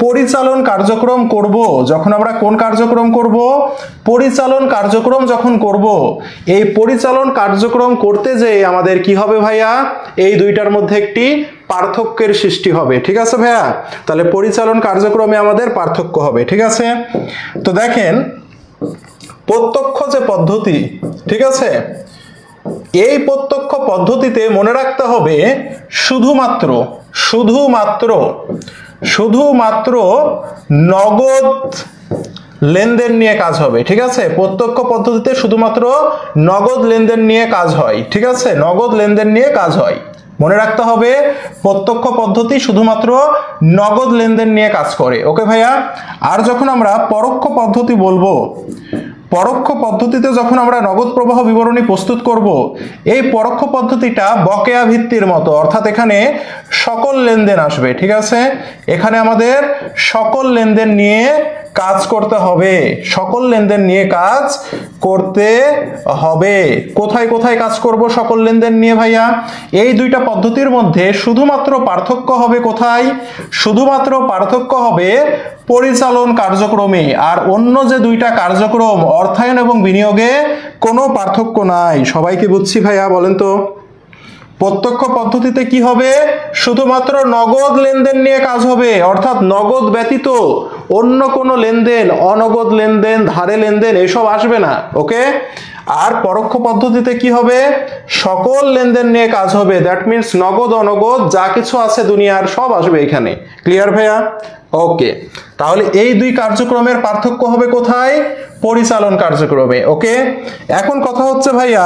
পরিচালন কার্যক্রম করব। যখন আমরা কোন কার্যক্রম করব? পরিচালন কার্যক্রম যখন করব, এই পরিচালন কার্যক্রম করতে যেয়ে আমাদের কি হবে ভাইয়া? এই দুইটার মধ্যে একটি পার্থক্যের সৃষ্টি হবে, ঠিক আছে ভাইয়া? তাহলে পরিচালন কার্যক্রমে আমাদের পার্থক্য হবে, ঠিক আছে? তো দেখেন, প্রত্যক্ষ যে পদ্ধতি, ঠিক আছে, এই প্রত্যক্ষ পদ্ধতিতে মনে রাখতে হবে শুধুমাত্র শুধুমাত্র শুধুমাত্র নগদ লেনদেন নিয়ে কাজ হবে, ঠিক আছে? প্রত্যক্ষ পদ্ধতিতে শুধুমাত্র নগদ লেনদেন নিয়ে কাজ হয়, ঠিক আছে? নগদ লেনদেন নিয়ে কাজ হয়, মনে রাখতে হবে। প্রত্যক্ষ পদ্ধতি শুধুমাত্র নগদ লেনদেন নিয়ে কাজ করে। ওকে ভাইয়া? আর যখন আমরা পরোক্ষ পদ্ধতি বলবো, পরোক্ষ পদ্ধতিতে যখন আমরা নগদ প্রবাহ বিবরণী প্রস্তুত করব, এই পরোক্ষ পদ্ধতিটা বকেয়া ভিত্তির মতো, অর্থাৎ এখানে সকল লেনদেন আসবে, ঠিক আছে? এখানে আমাদের সকল লেনদেন নিয়ে কাজ করতে হবে, সকল লেনদেন নিয়ে কাজ করতে হবে। কোথায় কোথায় কাজ করব সকল লেনদেন নিয়ে ভাইয়া? এই দুইটা পদ্ধতির মধ্যে শুধুমাত্র পার্থক্য হবে কোথায়? শুধুমাত্র পার্থক্য হবে পরিচালন কার্যক্রমে, আর অন্য যে দুইটা কার্যক্রম অর্থায়ন এবং বিনিয়োগে কোনো পার্থক্য নাই। সবাইকে বুঝছি ভাইয়া? বলেন তো। প্রত্যক্ষ পদ্ধতিতে কি হবে? শুধুমাত্র নগদ লেনদেন নিয়ে কাজ হবে, অর্থাৎ নগদ ব্যতীত অন্য কোনো লেনদেন, অনগদ লেনদেন, ধারে লেনদেন এসব আসবে না। ওকে। আর পরোক্ষ পদ্ধতিতে কি হবে? সকল লেনদেন নিয়ে কাজ হবে, দ্যাট মিন্স নগদ অনগদ যা কিছু আছে দুনিয়ার সব আসবে এখানে। ক্লিয়ার ভাইয়া? ওকে। তাহলে এই দুই কার্যক্রমের পার্থক্য হবে কোথায়? পরিচালন কার্যক্রমে। ওকে। এখন কথা হচ্ছে ভাইয়া,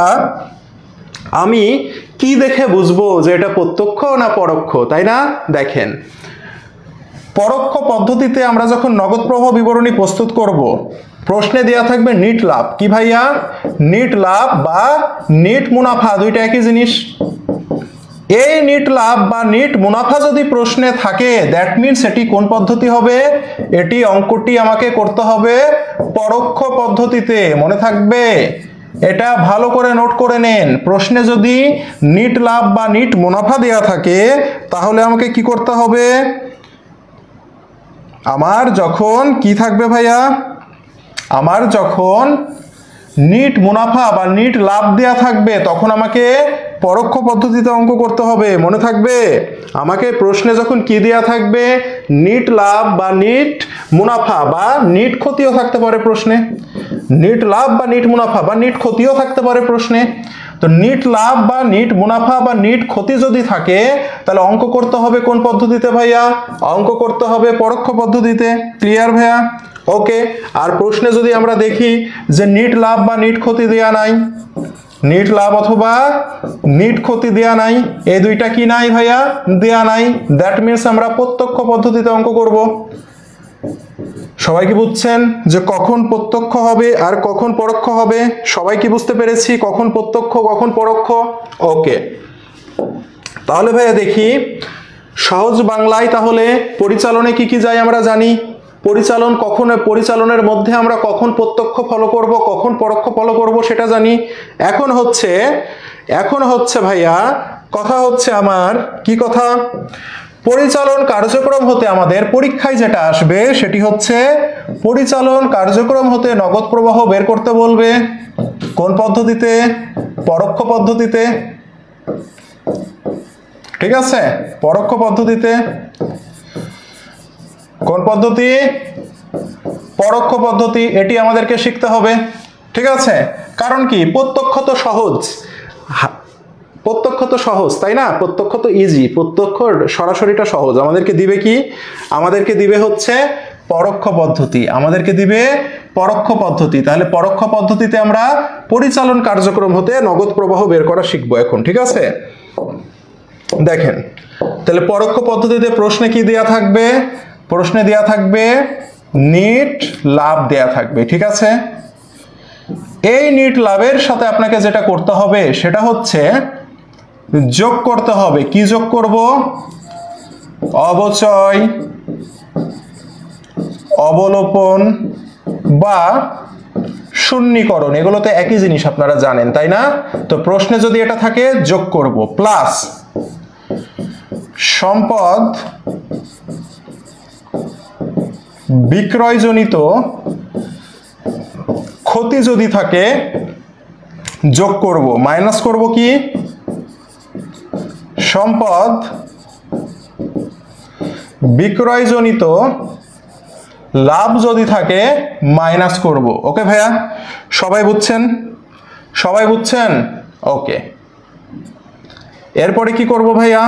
আমি কি দেখে বুঝবো যে এটা প্রত্যক্ষ না পরোক্ষ, তাই না? দেখেন, পরোক্ষ পদ্ধতিতে আমরা যখন নগদ প্রবাহ বিবরণী প্রস্তুত করব, প্রশ্নে দেয়া থাকবে নিট লাভ। কি ভাইয়া? নিট লাভ বা নিট মুনাফা দুইটা একই জিনিস। এই নিট লাভ বা নিট মুনাফা যদি প্রশ্নে থাকে, দ্যাট মিন্স এটি কোন পদ্ধতি হবে? এটি অঙ্কটি আমাকে করতে হবে পরোক্ষ পদ্ধতিতে। মনে থাকবে, এটা ভালো করে নোট করে নেন। প্রশ্নে যদি নিট লাভ বা নিট মুনাফা দেয়া থাকে, তাহলে আমাকে কি করতে হবে? আমার যখন কি থাকবে ভাইয়া? আমার যখন নিট মুনাফা বা নিট লাভ দেয়া থাকবে, তখন আমাকে পরোক্ষ পদ্ধতিতে অঙ্ক করতে হবে। মনে থাকবে, আমাকে প্রশ্নে যখন কি দেয়া থাকবে? নিট লাভ বা নিট মুনাফা বা নিট ক্ষতিও থাকতে পারে প্রশ্নে। নিট লাভ বা নিট মুনাফা বা নিট ক্ষতিও থাকতে পারে প্রশ্নে। তো নিট লাভ বা নিট মুনাফা বা নিট ক্ষতি যদি থাকে, তাহলে অঙ্ক করতে হবে কোন পদ্ধতিতে ভাইয়া? অঙ্ক করতে হবে পরোক্ষ পদ্ধতিতে। ক্লিয়ার ভাইয়া? ওকে। আর প্রশ্নে যদি আমরা দেখি যে নিট লাভ বা নিট ক্ষতি দেয়া নাই, নিট লাভ অথবা নিট ক্ষতি দেয়া নাই, এই দুইটা কি নাই ভাইয়া? দেয়া নাই। দ্যাট মিন্স আমরা প্রত্যক্ষ পদ্ধতিতে অঙ্ক করব। সবাই কি বুঝছেন যে কখন প্রত্যক্ষ হবে আর কখন পরোক্ষ হবে? সবাই কি বুঝতে পেরেছি কখন প্রত্যক্ষ কখন পরোক্ষ? ওকে। তাহলে ভাইয়া দেখি সহজ বাংলায়, তাহলে পরিচালনে কি কি যায় আমরা জানি। পরিচালন কখন, পরিচালনের মধ্যে আমরা কখন প্রত্যক্ষ ফলো করব, কখন পরোক্ষ ফলো করব সেটা জানি। এখন হচ্ছে ভাইয়া কথা হচ্ছে আমার কি কথা? পরিচালন কার্যক্রম হতে আমাদের পরীক্ষায় যেটা আসবে সেটি হচ্ছে পরিচালন কার্যক্রম হতে নগদ প্রবাহ বের করতে বলবে। কোন পদ্ধতিতে? পরোক্ষ পদ্ধতিতে। ঠিক আছে, পরোক্ষ পদ্ধতিতে। কোন পদ্ধতি? পরোক্ষ পদ্ধতি। এটি আমাদেরকে শিখতে হবে। ঠিক আছে, কারণ কি? প্রত্যক্ষ তো সহজ, প্রত্যক্ষ তো সহজ, তাই না? প্রত্যক্ষ তো ইজি, প্রত্যক্ষ সরাসরিটা সহজ। আমাদেরকে দিবে কি? আমাদেরকে দিবে হচ্ছে পরোক্ষ পদ্ধতি, আমাদেরকে দিবে পরোক্ষ পদ্ধতি। তাহলে পরোক্ষ পদ্ধতিতে আমরা পরিচালন কার্যক্রম হতে নগদ প্রবাহ বের করা শিখবো এখন। ঠিক আছে, দেখেন তাহলে পরোক্ষ পদ্ধতিতে প্রশ্নে কি দেয়া থাকবে? প্রশ্নে দেয়া থাকবে নিট লাভ দেয়া থাকবে। ঠিক আছে, এই নিট লাভের সাথে আপনাকে যেটা করতে হবে সেটা হচ্ছে যোগ করতে হবে। কি যোগ করব? অবচয়, অবলোপন বা শূন্যীকরণ, এগুলো তো একই জিনিস আপনারা জানেন, তাই না? তো প্রশ্নে যদি এটা থাকে যোগ করব, প্লাস সম্পদ বিক্রয়জনিত ক্ষতি যদি থাকে যোগ করব, মাইনাস করব কি? সম্পদ বিক্রয়জনিত লাভ যদি থাকে মাইনাস করব। ওকে ভাইয়া, সবাই বুঝছেন? সবাই বুঝছেন? ওকে। এরপরে কি করব ভাইয়া?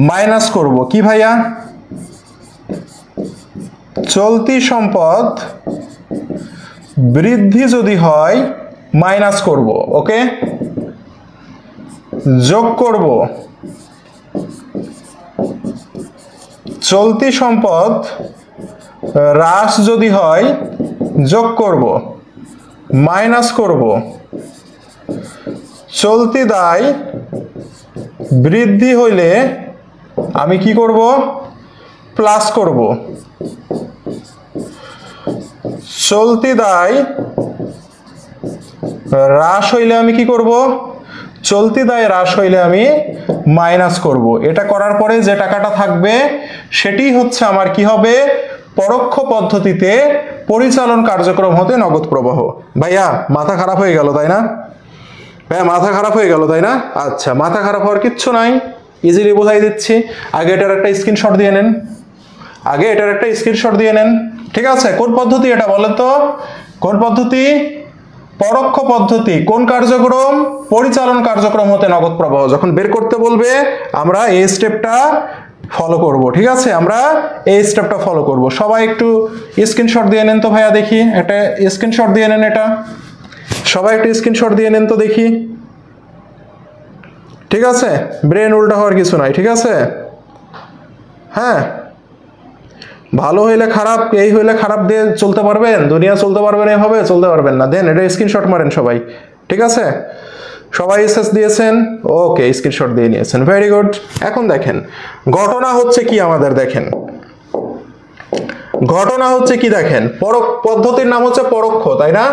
মাইনাস করব কি ভাইয়া? চলতি সম্পদ বৃদ্ধি যদি হয় মাইনাস করব। ওকে, যোগ করব চলতি সম্পদ হ্রাস যদি হয় যোগ করব, মাইনাস করব চলতি দায় বৃদ্ধি হইলে আমি কি করব? প্লাস করব, চলতি দায় হ্রাস হইলে আমি কি করব, চলতি দায় হ্রাস হইলে আমি মাইনাস করব। এটা করার পরে যে টাকাটা থাকবে সেটি হচ্ছে আমার কি হবে, পরোক্ষ পদ্ধতিতে পরিচালন কার্যক্রম হতে নগদ প্রবাহ। ভাইয়া মাথা খারাপ হয়ে গেল তাই না? ভাইয়া মাথা খারাপ হয়ে গেল তাই না? আচ্ছা, মাথা খারাপ হওয়ার কিচ্ছু নাই, ইজিলি বোঝাই দিচ্ছি। আগে এটার একটা স্ক্রিনশট দিয়ে নেন, আগে এটার একটা স্ক্রিনশট দিয়ে নেন। ঠিক আছে, কোন পদ্ধতি এটা বলেন তো? কোন পদ্ধতি? পরোক্ষ পদ্ধতি। কোন কার্যক্রম? পরিচালন কার্যক্রম হতে নগদ প্রবাহ। যখন বের করতে বলবে আমরা এই স্টেপটা ফলো করব। ঠিক আছে, আমরা এই স্টেপটা ফলো করব। সবাই একটু স্ক্রিনশট দিয়ে নেন তো ভাইয়া, দেখি একটা স্ক্রিনশট দিয়ে নেন, এটা সবাই একটু স্ক্রিনশট দিয়ে নেন তো দেখি। ঠিক আছে, ব্রেন উল্টা হওয়ার কিছু নাই। ঠিক আছে, হ্যাঁ, ভালো হইলে খারাপ, এই হইলে খারাপ দিয়ে চলতে পারবেন, দুনিয়া চলতে পারবেন, এভাবে চলতে পারবেন না। দেন এটা স্ক্রিনশট মারেন সবাই। ঠিক আছে, সবাই এসএস দিয়েছেন, ওকে, স্ক্রিনশট দিয়ে নিয়েছেন, ভেরি গুড। এখন দেখেন ঘটনা হচ্ছে কি আমাদের, দেখেন ঘটনা হচ্ছে কি, দেখেন পদ্ধতির নাম হচ্ছে পরোক্ষ, তাই না?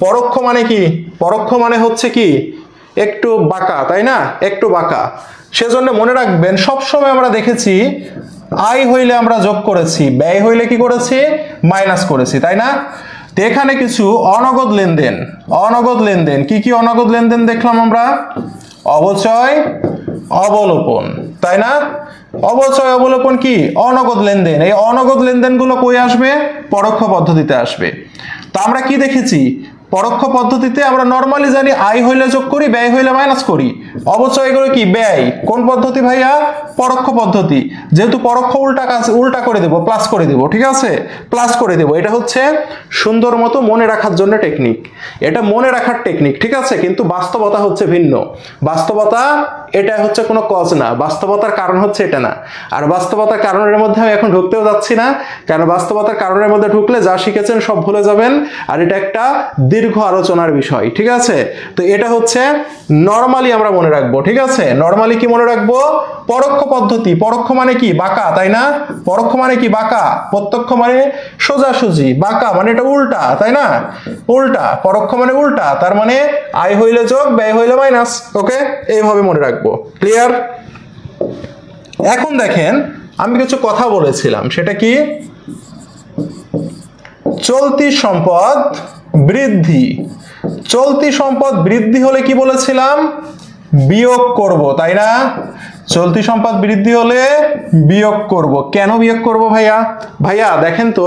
পরোক্ষ মানে কি? পরোক্ষ মানে হচ্ছে কি, একটু বাঁকা, তাই না? একটু বাঁকা। সেজন্য মনে রাখবেন সবসময় আমরা দেখেছি আয় হইলে আমরা যোগ করেছি, ব্যয় হইলে কি করেছি, মাইনাস করেছি, তাই না? তো এখানে কিছু অনগদ লেনদেন, অনগদ লেনদেন, কি কি অনগদ লেনদেন দেখলাম আমরা? অবচয়, অবলোপন, তাই না? অবচয়, অবলোপন কি? অনগদ লেনদেন। এই অনগদ লেনদেনগুলো কই আসবে? পরোক্ষ পদ্ধতিতে আসবে। তো আমরা কি দেখেছি? পরোক্ষ পদ্ধতিতে আমরা নরমালি জানি আয় হইলে যোগ করি, ব্যয় হইলে মাইনাস করি। অবচয় করে কি? ব্যয়। কোন পদ্ধতি ভাইয়া? পরোক্ষ পদ্ধতি। যেহেতু পরোক্ষ উল্টা কাজ, উল্টা করে দেব, প্লাস করে দেব। ঠিক আছে, প্লাস করে দেব। এটা হচ্ছে সুন্দর মতো মনে রাখার জন্য টেকনিক, এটা মনে রাখার টেকনিক। ঠিক আছে, কিন্তু বাস্তবতা হচ্ছে ভিন্ন। বাস্তবতা এটা হচ্ছে কোনো কজ না, বাস্তবতার কারণ হচ্ছে এটা না। আর বাস্তবতার কারণের মধ্যে আমি এখন ঢুকতেও যাচ্ছি না, কারণ বাস্তবতার কারণের মধ্যে ঢুকলে যা শিখেছেন সব ভুলে যাবেন, আর এটা একটা দীর্ঘ আলোচনার বিষয়। ঠিক আছে, তো এটা হচ্ছে নরমালি আমরা মনে রাখবো। ঠিক আছে, নরমালি কি মনে রাখবো? পরোক্ষ পদ্ধতি। পরোক্ষ মানে কি? বাঁকা, তাই না? পরোক্ষ মানে কি? বাঁকা। প্রত্যক্ষ মানে সোজাসুজি, বাঁকা মানে এটা উল্টা, তাই না? উল্টা। পরোক্ষ মানে উল্টা, তার মানে আয় হইলে যোগ, ব্যয় হইলে মাইনাস। ওকে, এইভাবে মনে রাখবো। ক্লিয়ার? এখন দেখেন আমি কিছু কথা বলেছিলাম, সেটা কি? চলতি সম্পদ বৃদ্ধি। চলতি সম্পদ বৃদ্ধি হলে কি বলেছিলাম? বিয়োগ করব, তাই না? চলতি সম্পদ বৃদ্ধি হলে বিয়োগ করব। কেন বিয়োগ করব ভাইয়া? ভাইয়া দেখেন তো,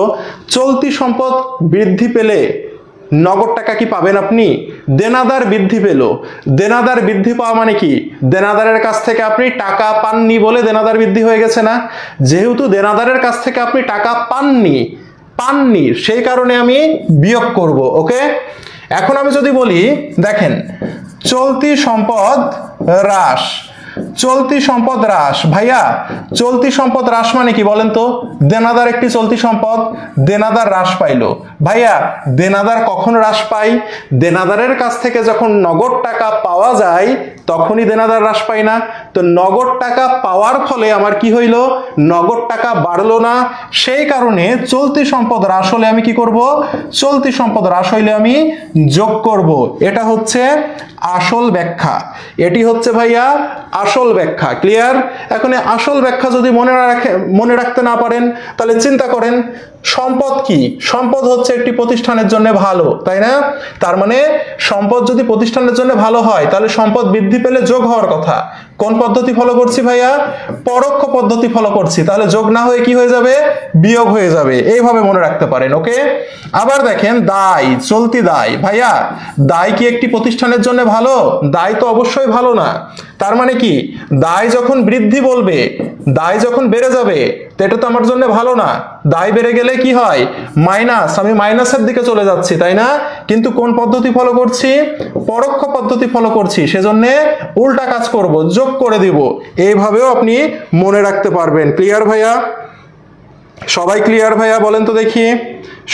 চলতি সম্পদ বৃদ্ধি পেলে নগদ টাকা কি পাবেন আপনি? দেনাদার বৃদ্ধি পেল। দেনাদার বৃদ্ধি পাওয়া মানে কি? দেনাদারের কাছ থেকে আপনি টাকা পাননি বলে দেনাদার বৃদ্ধি হয়ে গেছে না? যেহেতু দেনাদারের কাছ থেকে আপনি টাকা পাননি, সেই কারণে আমি বিয়োগ করব। ওকে, এখন আমি যদি বলি, দেখেন চলতি সম্পদ হ্রাস, চলতি সম্পদ হ্রাস। ভাইয়া চলতি সম্পদ হ্রাস মানে কি বলেন তো? দেনাদার একটি চলতি সম্পদ, দেনাদার হ্রাস পাইলো। ভাইয়া দেনাদার কখন হ্রাস পায়? দেনাদারের কাছ থেকে যখন নগদ টাকা পাওয়া যায় তখনই দেনাদার হ্রাস পায় না? তো নগদ টাকা পাওয়ার ফলে আমার কি হইল? নগদ টাকা বাড়লো না। সেই কারণে চলতি সম্পদ হ্রাস হলে আমি কি করব? চলতি সম্পদ হ্রাস হইলে আমি যোগ করব। এটা হচ্ছে আসল ব্যাখ্যা, এটি হচ্ছে ভাইয়া আসল ব্যাখ্যা। ক্লিয়ার? এখন আসল ব্যাখ্যা যদি মনে রাখতে না পারেন তাহলে চিন্তা করেন সম্পদ কি? সম্পদ হচ্ছে একটি প্রতিষ্ঠানের জন্য ভালো, তাই না? তার মানে সম্পদ যদি প্রতিষ্ঠানের জন্য ভালো হয় তাহলে সম্পদ বৃদ্ধি পেলে যোগ হওয়ার কথা। কোন পদ্ধতি ফলো করছি ভাইয়া? পরোক্ষ পদ্ধতি ফলো করছি। তাহলে যোগ না হয়ে কি হয়ে যাবে? বিয়োগ হয়ে যাবে। এইভাবে মনে রাখতে পারেন। ওকে, আবার দেখেন দায়, চলতি দায়। ভাইয়া দায় কি একটি প্রতিষ্ঠানের জন্য ভালো? দায় তো অবশ্যই ভালো না। তার মানে কি? দায় যখন বৃদ্ধি বলবে, দায় যখন বেড়ে যাবে, তো এটা তো আমার জন্য ভালো না। দায় বেড়ে গেলে কি হয়? মাইনাস, আমি মাইনাসের দিকে চলে যাচ্ছি, তাই না? কিন্তু কোন পদ্ধতি ফলো করছি? পরোক্ষ পদ্ধতি ফলো করছি, সেজন্য উল্টা কাজ করব, যোগ করে দিব। এইভাবেও আপনি মনে রাখতে পারবেন। ক্লিয়ার ভাইয়া? সবাই ক্লিয়ার ভাইয়া? বলেন তো দেখি,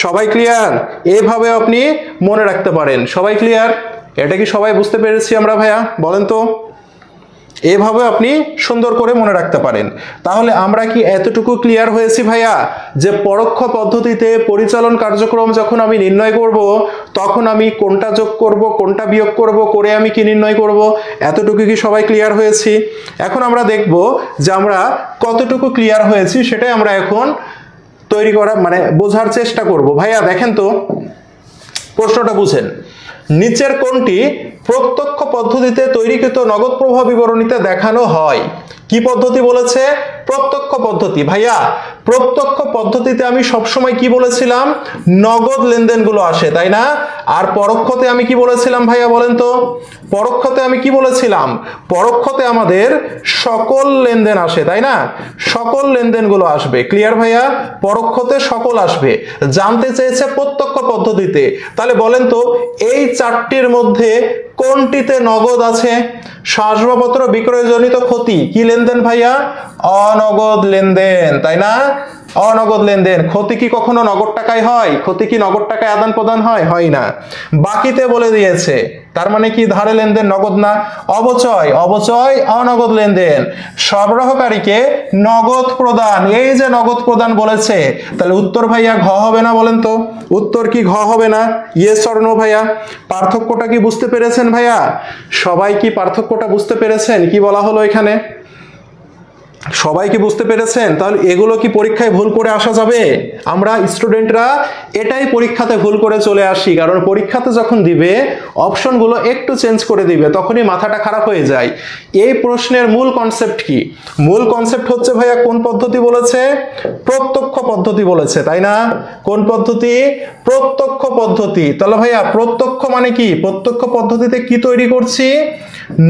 সবাই ক্লিয়ার? এইভাবে আপনি মনে রাখতে পারেন। সবাই ক্লিয়ার? এটা কি সবাই বুঝতে পেরেছি আমরা ভাইয়া? বলেন তো। এভাবে আপনি সুন্দর করে মনে রাখতে পারেন। তাহলে আমরা কি এতটুকু ক্লিয়ার হয়েছি ভাইয়া যে পরোক্ষ পদ্ধতিতে পরিচালন কার্যক্রম যখন আমি নির্ণয় করব তখন আমি কোনটা যোগ করব কোনটা বিয়োগ করব করে আমি কি নির্ণয় করব, এতটুকু কি সবাই ক্লিয়ার হয়েছি? এখন আমরা দেখব যে আমরা কতটুকু ক্লিয়ার হয়েছি সেটাই আমরা এখন তৈরি করা মানে বোঝার চেষ্টা করব। ভাইয়া দেখেন তো প্রশ্নটা বুঝেন, নিচের কোনটি প্রত্যক্ষ পদ্ধতিতে তৈরিকৃত নগদ প্রবাহ বিবরণীতে দেখানো হয়? কি পদ্ধতি বলেছে? প্রত্যক্ষ পদ্ধতি। ভাইয়া প্রত্যক্ষ পদ্ধতিতে আমি সবসময় কি বলেছিলাম? নগদ লেনদেনগুলো আসে, তাই না? আর পরোক্ষতে আমি কি বলেছিলাম ভাইয়া বলেন তো? পরোক্ষতে আমি কি বলেছিলাম? পরোক্ষতে আমাদের সকল লেনদেন আসে, তাই না? সকল লেনদেনগুলো আসবে। ক্লিয়ার ভাইয়া? পরোক্ষতে সকল আসবে। জানতে চেয়েছে প্রত্যক্ষ পদ্ধতিতে, তাহলে বলেন তো এই চারটির মধ্যে কোনটিতে নগদ আছে? আসবাবপত্র বিক্রয়জনিত ক্ষতি কি লেনদেন ভাইয়া? অনগদ লেনদেন, তাই না? অনগদ লেনদেন। ক্ষতি কি কখনো নগদ টাকায় হয়? ক্ষতি কি নগদ টাকায় আদান প্রদান হয়? হয় না। বাকিতে বলে দিয়েছে, তার মানে কি ধারে লেনদেন নগদ না? অবচয়, অবচয় অনগদ লেনদেন। সরবরাহকারীকে নগদ প্রদান, এই যে নগদ প্রদান বলেছে, তাহলে উত্তর ভাইয়া ঘ হবে না? বলেন তো উত্তর কি ঘ হবে না? ইয়েস অর নো ভাইয়া? পার্থক্যটা কি বুঝতে পেরেছেন ভাইয়া? সবাই কি পার্থক্যটা বুঝতে পেরেছেন? কি বলা হলো এখানে? সবাই কি বুঝতে পেরেছেন? তাহলে এগুলো কি পরীক্ষায় ভুল করে আসা যাবে? আমরা স্টুডেন্টরা এটাই পরীক্ষাতে ভুল করে চলে আসি, কারণ পরীক্ষাতে যখন দিবে অপশনগুলো একটু চেঞ্জ করে দিবে তখনই মাথাটা খারাপ হয়ে যায়। এই প্রশ্নের মূল কনসেপ্ট কি? মূল কনসেপ্ট হচ্ছে ভাইয়া কোন পদ্ধতি বলেছে? প্রত্যক্ষ পদ্ধতি বলেছে, তাই না? কোন পদ্ধতি? প্রত্যক্ষ পদ্ধতি। তাহলে ভাইয়া প্রত্যক্ষ মানে কি? প্রত্যক্ষ পদ্ধতিতে কি তৈরি করছি?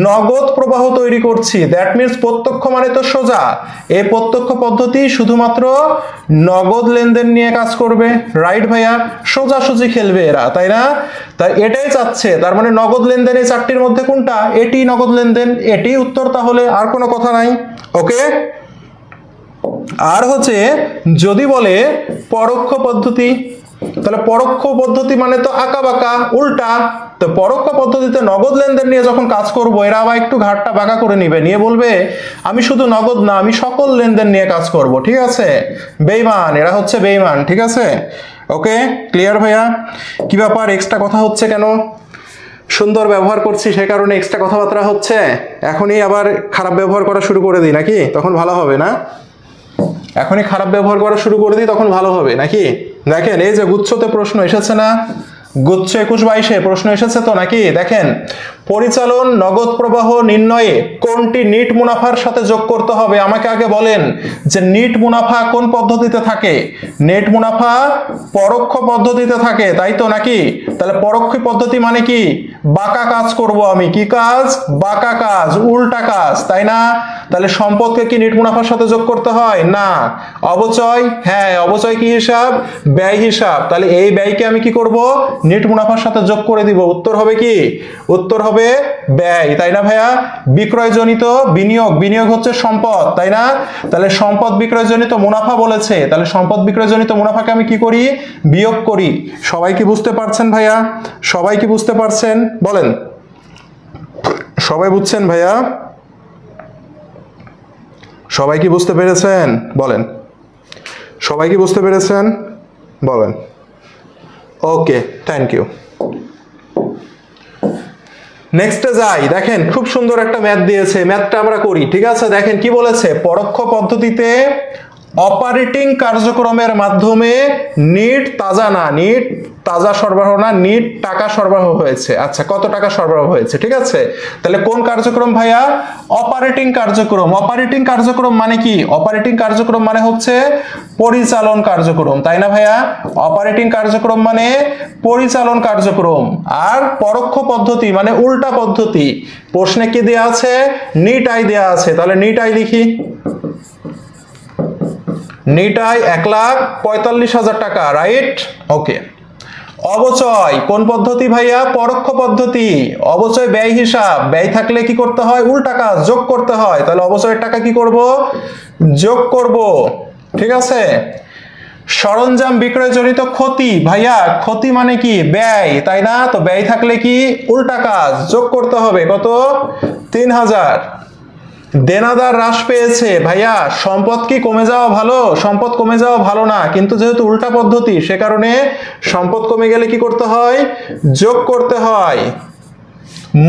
নগদ প্রবাহ তৈরি করছি। দ্যাট মিন্স প্রত্যক্ষ মানে তো সোজা। এই প্রত্যক্ষ পদ্ধতি শুধুমাত্র নগদ লেনদেন নিয়ে কাজ করবে, রাইট ভাইয়া? সোজাসুজি খেলবে এরা, তাই না? তাই এটাই চাচ্ছে। তার মানে নগদ লেনদেন এই চারটির মধ্যে কোনটা? এটি নগদ লেনদেন, এটি উত্তর। তাহলে আর কোনো কথা নাই। ওকে। আর হচ্ছে যদি বলে পরোক্ষ পদ্ধতি, তাহলে পরোক্ষ পদ্ধতি মানে তো আঁকা বাঁকা উল্টা। তো পরোক্ষ পদ্ধতিতে নগদ লেনদেন নিয়ে যখন কাজ করব এরা আবার একটু ঘাটটা বাঁকা করে নিবে, নিয়ে বলবে আমি শুধু নগদ না আমি সকল লেনদেন নিয়ে কাজ করব। ঠিক আছে? বেঈমান, এরা হচ্ছে বেঈমান। ঠিক আছে? ওকে, ক্লিয়ার ভাইয়া? কি ব্যাপার এক্সট্রা কথা হচ্ছে কেন? সুন্দর ব্যবহার করছি সে কারণে এক্সট্রা কথাবার্তা হচ্ছে? এখনই আবার খারাপ ব্যবহার করা শুরু করে দিই নাকি? তখন ভালো হবে না? এখনই খারাপ ব্যবহার করা শুরু করে দিই তখন ভালো হবে নাকি? দেখেন এই যে গুচ্ছতে প্রশ্ন এসেছে না, গুচ্ছ 21-22 প্রশ্ন এসেছে তো নাকি? দেখেন পরিচালন নগদ প্রবাহ নির্ণয়ে কোনটি নিট মুনাফার সাথে যোগ করতে হবে? আমাকে আগে বলেন যে নিট মুনাফা কোন পদ্ধতিতে থাকে? নেট মুনাফা পরোক্ষ পদ্ধতিতে থাকে, তাই তো নাকি? তাহলে পরোক্ষ পদ্ধতি মানে কি? বাঁকা কাজ করব আমি। কি কাজ? বাঁকা কাজ, উল্টা কাজ, তাই না? তাহলে সম্পদকে কি নিট মুনাফার সাথে যোগ করতে হয়? না। অবচয়, হ্যাঁ অবচয় কি হিসাব? ব্যয় হিসাব। তাহলে এই ব্যয়কে আমি কি করব? নিট মুনাফার সাথে যোগ করে দিব। উত্তর হবে কি? উত্তর হবে ব্যয়, তাই না ভাইয়া? বিক্রয়জনিত বিনিয়োগ, বিনিয়োগ হচ্ছে সম্পদ, তাই না? তাহলে সম্পদ বিক্রয়জনিত মুনাফা বলেছে, তাহলে সম্পদ বিক্রয়জনিত মুনাফাকে আমি কি করি? বিয়োগ করি। সবাই কি বুঝতে পারছেন ভাইয়া? সবাই কি বুঝতে পারছেন বলেন? সবাই বুঝছেন ভাইয়া? সবাই কি বুঝতে পেরেছেন বলেন? সবাই কি বুঝতে পেরেছেন বলেন? ওকে, থ্যাংক ইউ। নেক্সটে যাই। দেখেন খুব সুন্দর একটা ম্যাথ দিয়েছে, ম্যাথটা আমরা করি। ঠিক আছে? দেখেন কি বলেছে? পরোক্ষ পদ্ধতিতে অপারেটিং কার্যক্রমের মাধ্যমে নিট তাজা না, নিট তাজা সরবরাহ না, নিট টাকা সরবরাহ হয়েছে। আচ্ছা, কত টাকা সরবরাহ হয়েছে? ঠিক আছে, তাহলে কোন কার্যক্রম ভাইয়া? অপারেটিং কার্যক্রম। অপারেটিং কার্যক্রম মানে কি? অপারেটিং কার্যক্রম মানে হচ্ছে পরিচালন কার্যক্রম, তাই না ভাইয়া? অপারেটিং কার্যক্রম মানে পরিচালন কার্যক্রম। আর পরোক্ষ পদ্ধতি মানে উল্টা পদ্ধতি। প্রশ্নে কি দেয়া আছে? নিট আয় দেয়া আছে, তাহলে নিট আয় লিখি। নিট আয় 1,45,000 টাকা, রাইট? ওকে। অবচয় কোন পদ্ধতি ভাইয়া? পরোক্ষ পদ্ধতি। অবচয় ব্যয় হিসাব, ব্যয় থাকলে কি করতে হয়? উল্টা কাজ, যোগ করতে হয়। তাহলে অবচয়ের টাকা কি করব? যোগ করব। ঠিক আছে? সরঞ্জাম বিক্রয়জনিত ক্ষতি, ভাইয়া ক্ষতি মানে কি? ব্যয়, তাই না? তো ব্যয় থাকলে কি? উল্টা কাজ, যোগ করতে হবে। কত? 3,000। দেনাদার হ্রাস পেয়েছে। ভাইয়া সম্পদ কি কমে যাওয়া ভালো? সম্পদ কমে যাওয়া ভালো না, কিন্তু যেহেতু উল্টা পদ্ধতি সে কারণে সম্পদ কমে গেলে কি করতে হয়? যোগ করতে হয়।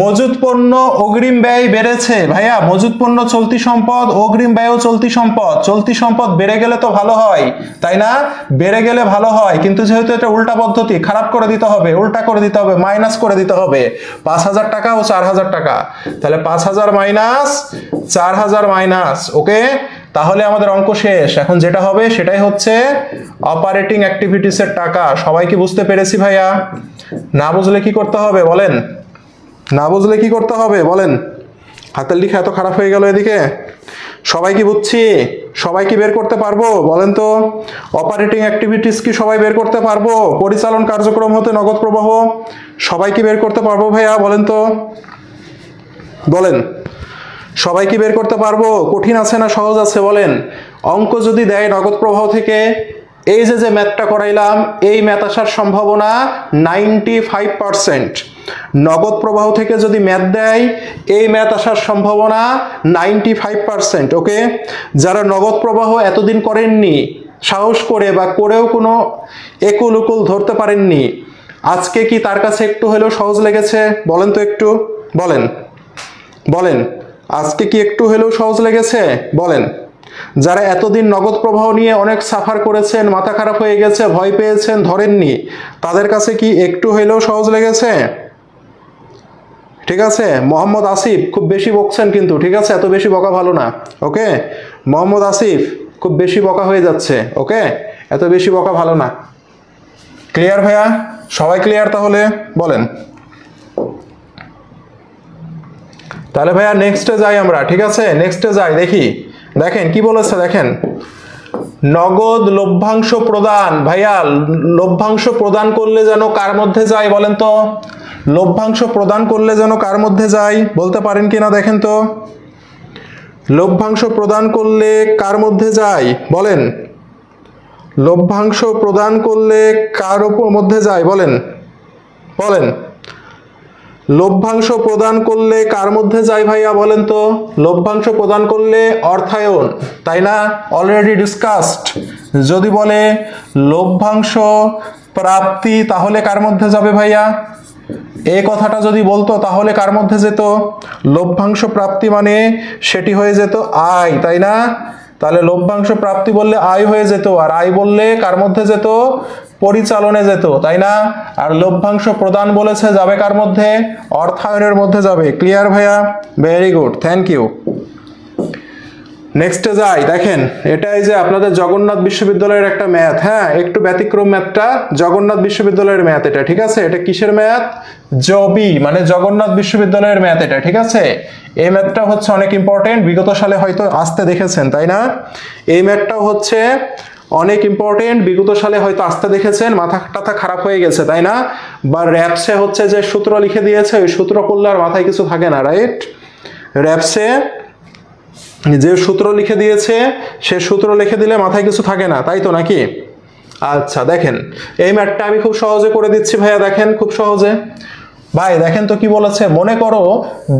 মজুত পণ্য অগ্রিম ব্যয় বেড়েছে। ভাইয়া মজুত পণ্য চলতি সম্পদ, অগ্রিম ব্যয়ও চলতি সম্পদ। চলতি সম্পদ বেড়ে গেলে তো ভালো হয়, তাই না? বেড়ে গেলে ভালো হয়, কিন্তু যেহেতু এটা উল্টা পদ্ধতি খারাপ করে দিতে হবে, উল্টা করে দিতে হবে, মাইনাস করে দিতে হবে। 5,000 টাকা ও 4,000 টাকা, তাহলে 5,000 মাইনাস 4,000 মাইনাস। ওকে, তাহলে আমাদের অঙ্ক শেষ। এখন যেটা হবে সেটাই হচ্ছে অপারেটিং অ্যাক্টিভিটিসের টাকা। সবাই কি বুঝতে পেরেছি ভাইয়া? না বুঝলে কি করতে হবে বলেন? না বুঝলে কি করতে হবে বলেন? হাতের লেখা এত খারাপ হয়ে গেল এদিকে। সবাই কি বুঝছি? সবাই কি বের করতে পারবো বলেন তো? অপারেটিং অ্যাক্টিভিটিস কি সবাই বের করতে পারবো? পরিচালন কার্যক্রম হতে নগদ প্রবাহ সবাই কি বের করতে পারবো ভাইয়া বলেন তো? বলেন, সবাই কি বের করতে পারবো? কঠিন আছে না সহজ আছে বলেন? অঙ্ক যদি দেয় নগদ প্রবাহ থেকে, এই যে ম্যাথটা করাইলাম, এই ম্যাথ আসার সম্ভাবনা 95%। নগদ প্রবাহ থেকে যদি ম্যাথ দেয়, এই ম্যাথ আসার সম্ভাবনা 95%। ওকে, যারা নগদ প্রবাহ এতদিন করেননি, সাহস করে বা করেও কোনো একুল উকুল ধরতে পারেননি, আজকে কি তার কাছে একটু হলেও সহজ লেগেছে বলেন তো? একটু বলেন, বলেন আজকে কি একটু হলেও সহজ লেগেছে বলেন? যারা এতদিন নগদ প্রবাহ নিয়ে অনেক সাফার করেছেন, মাথা খারাপ হয়ে গেছে, ভয় পেয়েছেন, ধরেননি, তাদের কাছে কি একটু হলেও সহজ লেগেছে? ঠিক আছে, মোহাম্মদ আসিফ খুব বেশি বকছেন কিন্তু, ঠিক আছে? এত বেশি বকা ভালো না। ওকে, মোহাম্মদ আসিফ খুব বেশি বকা হয়ে যাচ্ছে। ওকে, এত বেশি বকা ভালো না। ক্লিয়ার ভাইয়া? সবাই ক্লিয়ার তাহলে বলেন? তাহলে ভাইয়া নেক্সটে যাই আমরা, ঠিক আছে? নেক্সটে যাই, দেখি দেখেন কি বলেছে। দেখেন, নগদ লভ্যাংশ প্রদান। ভাইয়া লভ্যাংশ প্রদান করলে যেন কার মধ্যে যায় বলেন তো? লভ্যাংশ প্রদান করলে যেন কার মধ্যে যায় বলতে পারেন কিনা দেখেন তো? লভ্যাংশ প্রদান করলে কার মধ্যে যায় বলেন? লভ্যাংশ প্রদান করলে কার মধ্যে যায় বলেন? বলেন, লভ্যাংশ প্রদান করলে কার মধ্যে যায় ভাইয়া বলেন তো? লভ্যাংশ প্রদান করলে অর্থায়ন, তাই না? Already discussed. যদি বলে লভ্যাংশ প্রাপ্তি, তাহলে কার মধ্যে যাবে ভাইয়া? এই কথাটা যদি বলতো তাহলে কার মধ্যে যেত? লভ্যাংশ প্রাপ্তি মানে সেটি হয়ে যেত আয়, তাই না? তাহলে লভ্যাংশ প্রাপ্তি বললে আয় হয়ে যেত, আর আয় বললে কার মধ্যে যেত? পরিচালনে যেত, তাই না? আর লভ্যাংশ প্রদান বলেছে যাবে কার মধ্যে? অর্থায়নের মধ্যে যাবে। ক্লিয়ার ভাইয়া? Very good, thank you. নেক্সটে যাই। দেখেন, এটাই যে আপনাদের জগন্নাথ বিশ্ববিদ্যালয়ের একটা ম্যাথ। হ্যাঁ, একটু ব্যতিক্রম ম্যাথটা, জগন্নাথ বিশ্ববিদ্যালয়ের ম্যাথ এটা, ঠিক আছে? এটা কিসের ম্যাথ? জবি মানে জগন্নাথ বিশ্ববিদ্যালয়ের ম্যাথ এটা, ঠিক আছে? এই ম্যাথটা হচ্ছে অনেক ইম্পর্টেন্ট, বিগত সালে হয়তো আসতে দেখেছেন, তাই না? এই ম্যাথটাও হচ্ছে অনেক ইম্পর্টেন্ট, বিগত সালে হয়তো আসতে দেখেছেন, মাথা টাথা খারাপ হয়ে গেছে, তাই না? বা র্যাপসে হচ্ছে যে সূত্র লিখে দিয়েছে, ওই সূত্র করলে আর মাথায় কিছু থাকে না, রাইট? র্যাপসে যে সূত্র লিখে দিয়েছে সে সূত্র লিখে দিলে মাথায় কিছু থাকে না, তাই তো নাকি? আচ্ছা, দেখেন এই ম্যাথটা আমি খুব সহজে করে দিচ্ছি ভাইয়া, দেখেন খুব সহজে। ভাই দেখেন তো কি বলেছে। মনে করো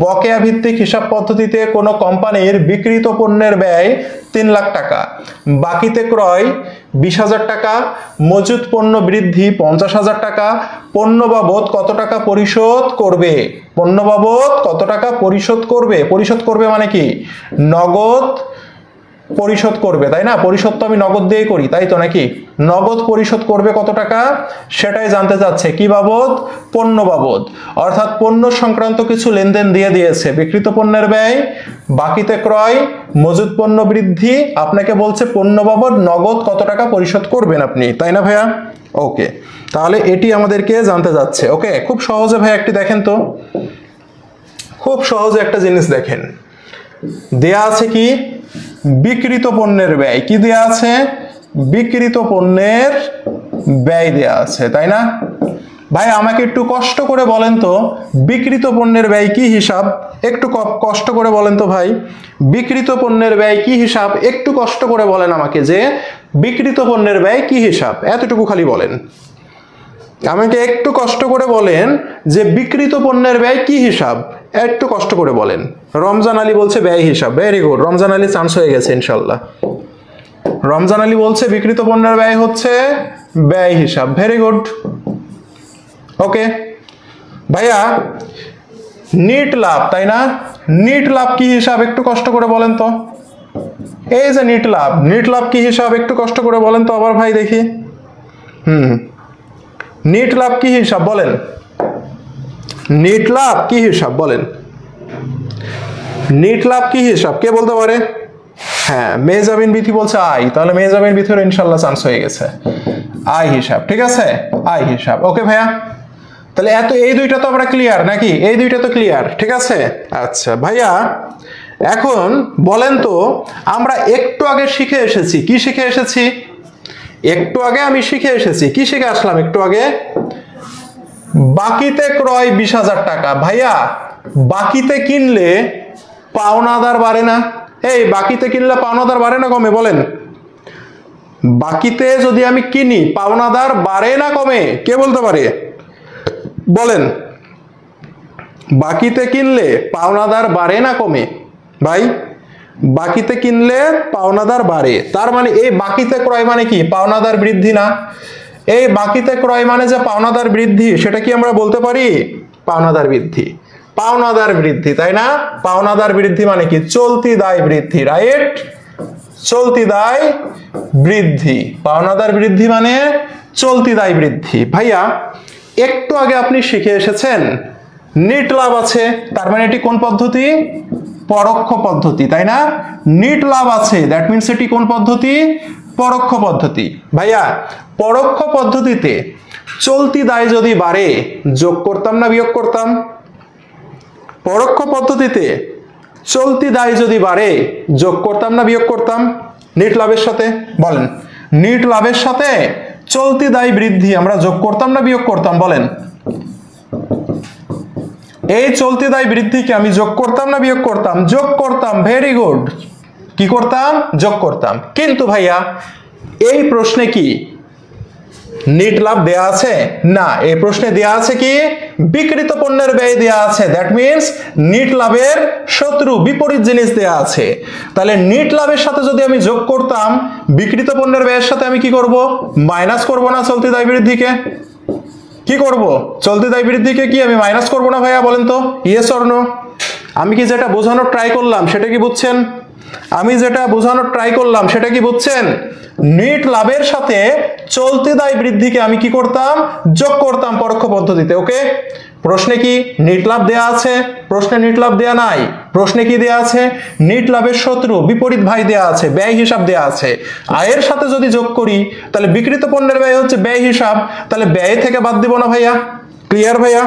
বকেয়া ভিত্তিক হিসাব পদ্ধতিতে কোনো কোম্পানির বিক্রিত পণ্যের ব্যয় 3 লাখ টাকা, বাকিতে ক্রয় 20,000 টাকা, মজুত পণ্য বৃদ্ধি 50,000 টাকা, পণ্য বাবদ কত টাকা পরিশোধ করবে? পণ্য বাবদ কত টাকা পরিশোধ করবে? পরিশোধ করবে মানে কি? নগদ পরিশোধ করবে, তাই না? পরিশোধ তো আমি নগদ দিয়ে করি, তাই তো নাকি? নগদ পরিশোধ করবে কত টাকা সেটাই জানতে চাচ্ছে। কি বাবদ? পণ্য বাবদ। অর্থাৎ পণ্য সংক্রান্ত কিছু লেনদেন দিয়ে দিয়েছে, বিক্রিত পণ্যের ব্যয়, বাকিতে ক্রয়, মজুত পণ্য বৃদ্ধি, আপনাকে বলছে পণ্য বাবদ নগদ কত টাকা পরিশোধ করবেন আপনি, তাই না ভাইয়া? ওকে, তাহলে এটি আমাদেরকে জানতে যাচ্ছে। ওকে, খুব সহজে ভাই একটি দেখেন তো, খুব সহজে একটা জিনিস দেখেন। দেয়া আছে কি? বিক্রিত পণ্যের ব্যয়। কি দেয়া আছে? বিক্রিত পণ্যের ব্যয় দেয়া আছে, তাই না? ভাই আমাকে একটু কষ্ট করে বলেন তো বিক্রিত পণ্যের ব্যয় কি হিসাব? একটু কষ্ট করে বলেন তো ভাই, বিক্রিত পণ্যের ব্যয় কি হিসাব? একটু কষ্ট করে বলেন আমাকে যে বিক্রিত পণ্যের ব্যয় কি হিসাব, এতটুকু খালি বলেন আমাকে। একটু কষ্ট করে বলেন যে বিক্রিত পণ্যের ব্যয় কি হিসাব, একটু কষ্ট করে বলেন। রমজান আলী বলছে ব্যয় হিসাব, very good, Ramzan Ali chance হয়ে গেছে ইনশাল্লাহ। রমজান আলী বলছে বিক্রিত পণ্যের ব্যয় হচ্ছে ব্যয় হিসাব, ভেরি গুড। ওকে ভাইয়া, নিট লাভ, তাই না? নিট লাভ কি হিসাব একটু কষ্ট করে বলেন তো। এই যে নিট লাভ, নিট লাভ কি হিসাব একটু কষ্ট করে বলেন তো আবার ভাই দেখি। নিট লাভ কি হিসাব বলেন, নিট লাভ কি হিসাব বলেন, নিট লাভ কি হিসাব কে বলতে পারে? হ্যাঁ, মেহজাবিন বিথি বলছে আই, তাহলে মেহজাবিন বিথির ইনশাল্লাহ চান্স হয়ে গেছে, আই হিসাব, ঠিক আছে, আই হিসাব। ওকে ভাইয়া, তাহলে এত এই দুইটা তো আমরা ক্লিয়ার নাকি? এই দুইটা তো ক্লিয়ার, ঠিক আছে। আচ্ছা ভাইয়া, এখন বলেন তো, আমরা একটু আগে শিখে এসেছি, কি শিখে এসেছি? একটু আগে আমি শিখে এসেছি, কি শিখে আসলাম একটু আগে? বাকিতে ক্রয় 20,000 টাকা। ভাইয়া, বাকিতে কিনলে পাওনাদার বাড়ে না? এই বাকিতে কিনলে পাওনাদার বাড়ে না কমে বলেন? বাকিতে যদি আমি কিনি পাওনাদার বাড়ে না কমে? কে বলতে পারে বলেন? বাকিতে কিনলে পাওনাদার বাড়ে না কমে? ভাই, বাকিতে কিনলে পাওনাদার বাড়ে, তার মানে এই বাকিতে ক্রয় মানে কি? পাওনাদার বৃদ্ধি না? এই বাকিতে ক্রয় মানে যে পাওনাদার বৃদ্ধি, সেটা কি আমরা বলতে পারি? পাওনাদার বৃদ্ধি, পাওনাদার বৃদ্ধি, তাই না? পাওনাদার বৃদ্ধি মানে কি? চলতি দায় বৃদ্ধি, রাইট? চলতি দায় বৃদ্ধি, পাওনাদার বৃদ্ধি মানে চলতি দায় বৃদ্ধি। ভাইয়া, একটু আগে আপনি শিখে এসেছেন নিট লাভ আছে, তার মানে এটি কোন পদ্ধতি? পরোক্ষ পদ্ধতি, তাই না? নিট লাভ আছে, দ্যাট মিনস এটি কোন পদ্ধতি? পরোক্ষ পদ্ধতি। ভাইয়া, পরোক্ষ পদ্ধতিতে চলতি দায় যদি বাড়ে যোগ করতাম না বিয়োগ করতাম? পরোক্ষ পদ্ধতিতে চলতি দায় যদি বাড়ে যোগ করতাম না বিয়োগ করতাম নিট লাভের সাথে? বলেন, নিট লাভের সাথে চলতি দায় বৃদ্ধি আমরা যোগ করতাম না বিয়োগ করতাম? বলেন, এই চলতি দায় বৃদ্ধিকে আমি যোগ করতাম না বিয়োগ করতাম? যোগ করতাম, ভেরি গুড। কি করতাম? যোগ করতাম। কিন্তু ভাইয়া, এই প্রশ্নে কি নিট লাভ দেয়া আছে? না, এই প্রশ্নে দেয়া আছে কি? বিক্রিত পণ্যের ব্যয় দেয়া আছে, দ্যাট মিনস নিট লাভের শত্রু বিপরীত জিনিস দেয়া আছে। তাহলে নিট লাভের সাথে যদি আমি যোগ করতাম, বিক্রিত পণ্যের ব্যয়ের সাথে আমি কি করব? মাইনাস করব না চলতি দায় বৃদ্ধিকে? কি করব? চলতি দায় বৃদ্ধিকে কি আমি মাইনাস করব না ভাইয়া? বলেন তো, ইয়েস অর নো? আমি কি যেটা বোঝানোর ট্রাই করলাম সেটা কি বুঝছেন? আমি যেটা বোঝানোর ট্রাই করলাম সেটা কি বুঝছেন? নিট লাভের সাথে চলতি দায় বৃদ্ধিকে আমি কি করতাম? যোগ করতাম পরোক্ষ পদ্ধতিতে। ওকে, প্রশ্নে কি নিট লাভ দেয়া আছে? প্রশ্নে নিট লাভ দেয়া নাই। প্রশ্নে কি দেয়া আছে? নিট লাভের শত্রু বিপরীত ভাই দেয়া আছে, ব্যয় হিসাব দেয়া আছে। আয়ের সাথে যদি যোগ করি তাহলে বিক্রিত পণ্যের ব্যয় হচ্ছে ব্যয় হিসাব, তাহলে ব্যয় থেকে বাদ দিব না ভাইয়া। ক্লিয়ার ভাইয়া?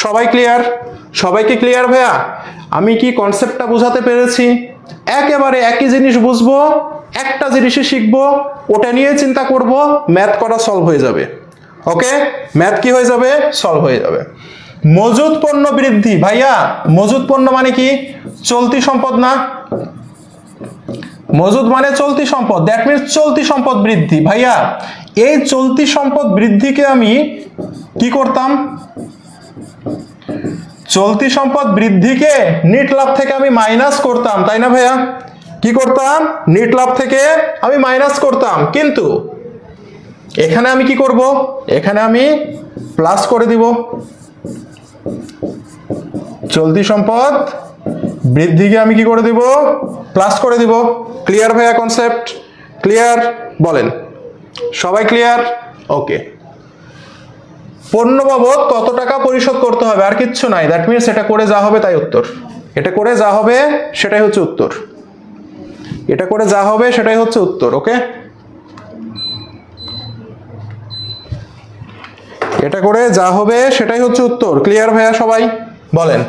সবাই ক্লিয়ার? সবাইকে ক্লিয়ার ভাইয়া? আমি কি কনসেপ্টটা বোঝাতে পেরেছি? একেবারে একই জিনিস বুঝবো, একটা জিনিসই শিখবো, ওটা নিয়ে চিন্তা করব, ম্যাথ করা সলভ হয়ে যাবে। ওকে, ম্যাথ কি হয়ে যাবে? সলভ হয়ে যাবে। মজুদ পণ্য বৃদ্ধি। ভাইয়া, মজুদ পণ্য মানে কি? চলতি সম্পদ না? মজুদ মানে চলতি সম্পদ, দ্যাট মিনস চলতি সম্পদ বৃদ্ধি। ভাইয়া, এই চলতি সম্পদ বৃদ্ধিকে আমি কি করতাম? চলতি সম্পদ বৃদ্ধিকে নিট লাভ থেকে আমি মাইনাস করতাম, তাই না ভাইয়া? কি করতাম? নিট লাভ থেকে আমি মাইনাস করতাম। কিন্তু এখানে আমি কি করব? এখানে আমি প্লাস করে দিব। চলতি সম্পদ বৃদ্ধিকে আমি কি করে দিব? প্লাস করে দিব। ক্লিয়ার ভাইয়া? Concept clear? বলেন, সবাই ক্লিয়ার? ওকে। পণ্য বাবদ কত টাকা পরিশোধ করতে হবে? আর কিচ্ছু নাই, দ্যাট মিনস এটা করে যা হবে তাই উত্তর। এটা করে যা হবে সেটাই হচ্ছে উত্তর। এটা করে যা হবে সেটাই হচ্ছে উত্তর। ওকে, এটা করে যা হবে সেটাই হচ্ছে উত্তর। ক্লিয়ার ভাইয়া? সবাই বলেন,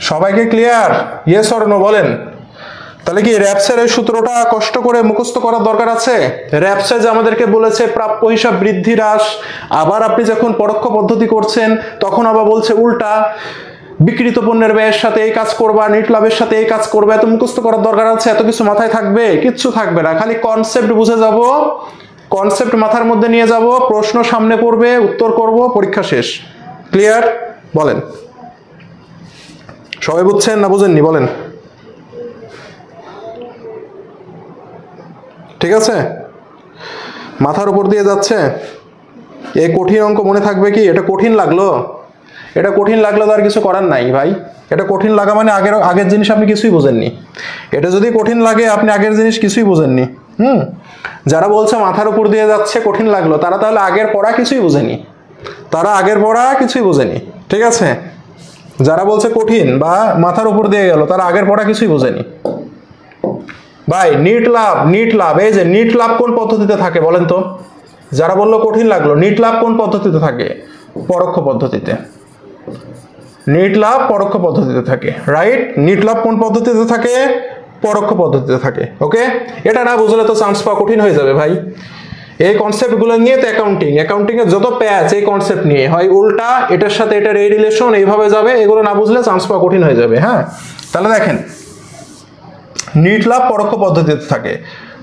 সবাইকে ক্লিয়ার? ইয়েস অর নো বলেন। তাহলে কি র্যাপসের এই সূত্রটা কষ্ট করে মুখস্থ করার দরকার আছে? র্যাপসে যে আমাদেরকে বলেছে প্রাপ্য হিসাব বৃদ্ধি হ্রাস, আবার আপনি যখন পরোক্ষ পদ্ধতি করছেন তখন আবার বলছে উল্টা, বিক্রিত পণ্যের ব্যয়ের সাথে এই কাজ করবা, নিট লাভের সাথে এই কাজ করবে। এত মুখস্থ করার দরকার আছে? এত কিছু মাথায় থাকবে? কিচ্ছু থাকবে না, খালি কনসেপ্ট বুঝে যাব, কনসেপ্ট মাথার মধ্যে নিয়ে যাব, প্রশ্ন সামনে পড়বে, উত্তর করব, পরীক্ষা শেষ। ক্লিয়ার? বলেন, সবাই বুঝছেন না বুঝেননি? বলেন। ঠিক আছে, মাথার উপর দিয়ে যাচ্ছে। এই কঠিন অঙ্ক মনে থাকবে কি? এটা কঠিন লাগলো, এটা কঠিন লাগলো তো আর কিছু করার নাই ভাই। এটা কঠিন লাগা মানে আগের জিনিস আপনি কিছুই বোঝেননি। এটা যদি কঠিন লাগে আপনি আগের জিনিস কিছুই বোঝেননি। যারা বলছে মাথার উপর দিয়ে যাচ্ছে কঠিন লাগলো, তারা তাহলে আগের পড়া কিছুই বোঝেনি, তারা আগের পড়া কিছুই বোঝেনি। ঠিক আছে, যারা বলছে কঠিন বা মাথার উপর দিয়ে গেল, তারা আগের পড়া কিছুই বোঝেনি ভাই। নিট লাভ, এই যে নিট লাভ কোন পদ্ধতিতে থাকে বলেন তো? যারা বললো কঠিন লাগলো, নিট লাভ কোন পদ্ধতিতে থাকে? পরোক্ষ পদ্ধতিতে। নিট লাভ পরোক্ষ পদ্ধতিতে থাকে, রাইট? নিট লাভ কোন পদ্ধতিতে থাকে? পরোক্ষ পদ্ধতিতে থাকে। ওকে, এটা না বুঝলে তো চান্স পাওয়া কঠিন হয়ে যাবে ভাই। এই কনসেপ্টগুলো নিয়ে তো অ্যাকাউন্টিং এর যত প্যাচ এই কনসেপ্ট নিয়ে হয়, উল্টা এটার সাথে এটার এই রিলেশন এইভাবে যাবে, এগুলো না বুঝলে চান্স পাওয়া কঠিন হয়ে যাবে। হ্যাঁ, তাহলে দেখেন নিট লাভ পরোক্ষ পদ্ধতিতে থাকে।